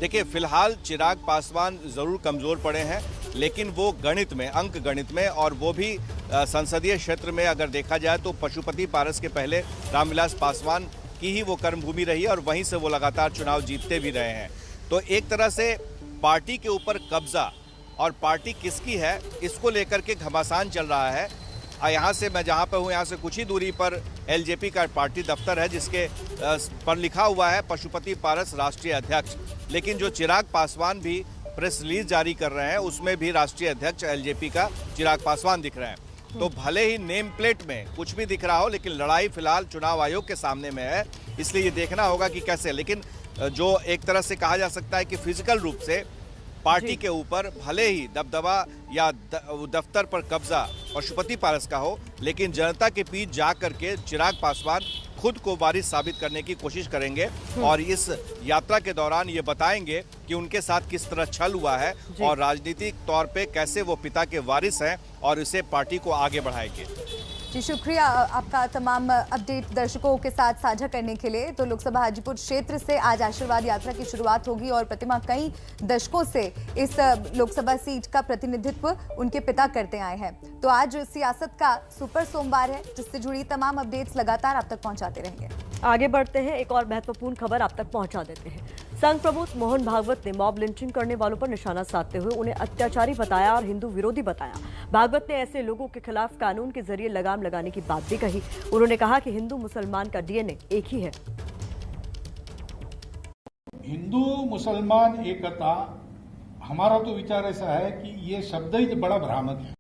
देखिए, फिलहाल चिराग पासवान जरूर कमजोर पड़े हैं, लेकिन वो गणित में, अंक गणित में, और वो भी संसदीय क्षेत्र में अगर देखा जाए तो पशुपति पारस के पहले रामविलास पासवान की ही वो कर्मभूमि रही और वहीं से वो लगातार चुनाव जीतते भी रहे हैं। तो एक तरह से पार्टी के ऊपर कब्जा और पार्टी किसकी है इसको लेकर के घमासान चल रहा है। यहाँ से मैं जहाँ पे हूँ, यहाँ से कुछ ही दूरी पर एलजेपी का पार्टी दफ्तर है जिसके पर लिखा हुआ है पशुपति पारस राष्ट्रीय अध्यक्ष, लेकिन जो चिराग पासवान भी प्रेस रिलीज जारी कर रहे हैं उसमें भी राष्ट्रीय अध्यक्ष एलजेपी का चिराग पासवान दिख रहे हैं। तो भले ही नेम प्लेट में कुछ भी दिख रहा हो, लेकिन लड़ाई फिलहाल चुनाव आयोग के सामने में है, इसलिए ये देखना होगा कि कैसे। लेकिन जो एक तरह से कहा जा सकता है कि फिजिकल रूप से पार्टी के ऊपर भले ही दबदबा या दफ्तर पर कब्जा पशुपति पारस का हो, लेकिन जनता के बीच जा करके चिराग पासवान खुद को वारिस साबित करने की कोशिश करेंगे और इस यात्रा के दौरान ये बताएंगे कि उनके साथ किस तरह छल हुआ है और राजनीतिक तौर पे कैसे वो पिता के वारिस हैं और इसे पार्टी को आगे बढ़ाएंगे। जी शुक्रिया आपका तमाम अपडेट दर्शकों के साथ साझा करने के लिए। तो लोकसभा हाजीपुर क्षेत्र से आज आशीर्वाद यात्रा की शुरुआत होगी और प्रतिमा कई दशकों से इस लोकसभा सीट का प्रतिनिधित्व उनके पिता करते आए हैं। तो आज सियासत का सुपर सोमवार है जिससे जुड़ी तमाम अपडेट्स लगातार आप तक पहुंचाते रहेंगे। आगे बढ़ते हैं, एक और महत्वपूर्ण खबर आप तक पहुंचा देते हैं। संघ प्रमुख मोहन भागवत ने मॉब लिंचिंग करने वालों पर निशाना साधते हुए उन्हें अत्याचारी बताया और हिंदू विरोधी बताया। भागवत ने ऐसे लोगों के खिलाफ कानून के जरिए लगाम लगाने की बात भी कही। उन्होंने कहा कि हिंदू मुसलमान का डीएनए एक ही है। हिंदू मुसलमान एकता, हमारा तो विचार ऐसा है कि ये शब्द ही बड़ा भ्रामक है।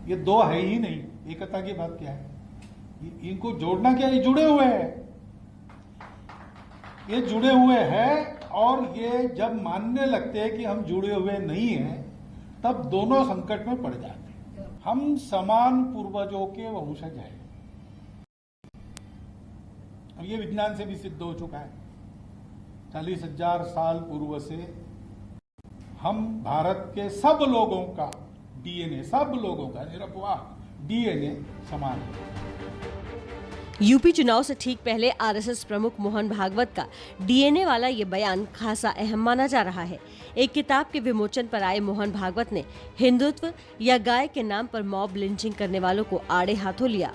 ये दो है ही नहीं, एकता की बात क्या है? इनको जोड़ना क्या? ये जुड़े हुए हैं, ये जुड़े हुए हैं और ये जब मानने लगते हैं कि हम जुड़े हुए नहीं हैं तब दोनों संकट में पड़ जाते हैं। हम समान पूर्वजों के वंशज हैं, ये विज्ञान से भी सिद्ध हो चुका है। 40,000 साल पूर्व से हम भारत के सब लोगों का डीएनए, सब लोगों का निरपवाह डीएनए समान है। यूपी चुनाव से ठीक पहले आरएसएस प्रमुख मोहन भागवत का डीएनए वाला ये बयान खासा अहम माना जा रहा है। एक किताब के विमोचन पर आए मोहन भागवत ने हिंदुत्व या गाय के नाम पर मॉब लिंचिंग करने वालों को आड़े हाथों लिया।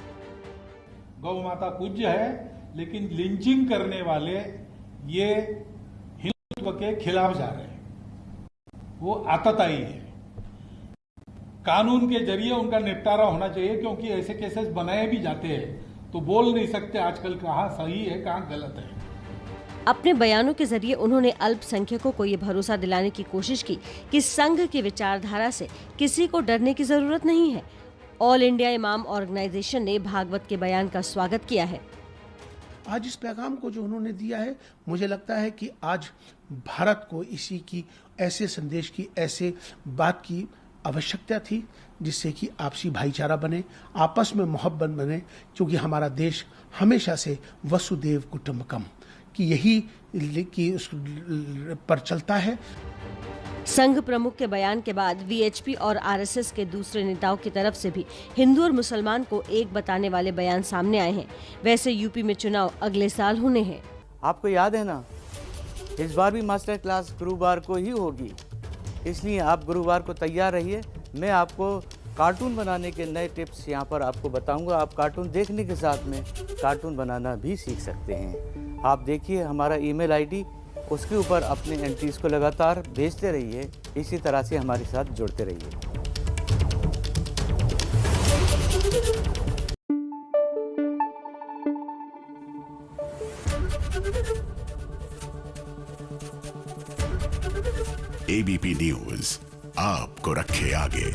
गौ माता पूज्य है, लेकिन लिंचिंग करने वाले ये हिंदुत्व के खिलाफ जा रहे हैं, वो आतताई है। कानून के जरिए उनका निपटारा होना चाहिए, क्योंकि ऐसे केसेस बनाए भी जाते हैं तो बोल नहीं सकते आजकल कहाँ सही है कहाँ गलत है। अपने बयानों के जरिए उन्होंने अल्पसंख्यकों को ये भरोसा दिलाने की कोशिश की कि संघ की विचारधारा से किसी को डरने की जरूरत नहीं है। ऑल इंडिया इमाम ऑर्गेनाइजेशन ने भागवत के बयान का स्वागत किया है। आज इस पैगाम को जो उन्होंने दिया है, मुझे लगता है कि आज भारत को इसी की ऐसे संदेश की, ऐसे बात की आवश्यकता थी जिससे कि आपसी भाईचारा बने, आपस में मोहब्बत बने, क्योंकि हमारा देश हमेशा से वसुदेव कुटुंबकम की यही की उस पर चलता है। संघ प्रमुख के बयान के बाद वीएचपी और आरएसएस के दूसरे नेताओं की तरफ से भी हिंदू और मुसलमान को एक बताने वाले बयान सामने आए हैं। वैसे यूपी में चुनाव अगले साल होने हैं। आपको याद है ना, इस बार भी मास्टर क्लास गुरुवार को ही होगी, इसलिए आप गुरुवार को तैयार रहिए। मैं आपको कार्टून बनाने के नए टिप्स यहाँ पर आपको बताऊंगा। आप कार्टून देखने के साथ में कार्टून बनाना भी सीख सकते हैं। आप देखिए हमारा ईमेल आईडी, उसके ऊपर अपने एंट्रीज को लगातार भेजते रहिए। इसी तरह से हमारे साथ जुड़ते रहिए। एबीपी न्यूज आपको रखे आगे।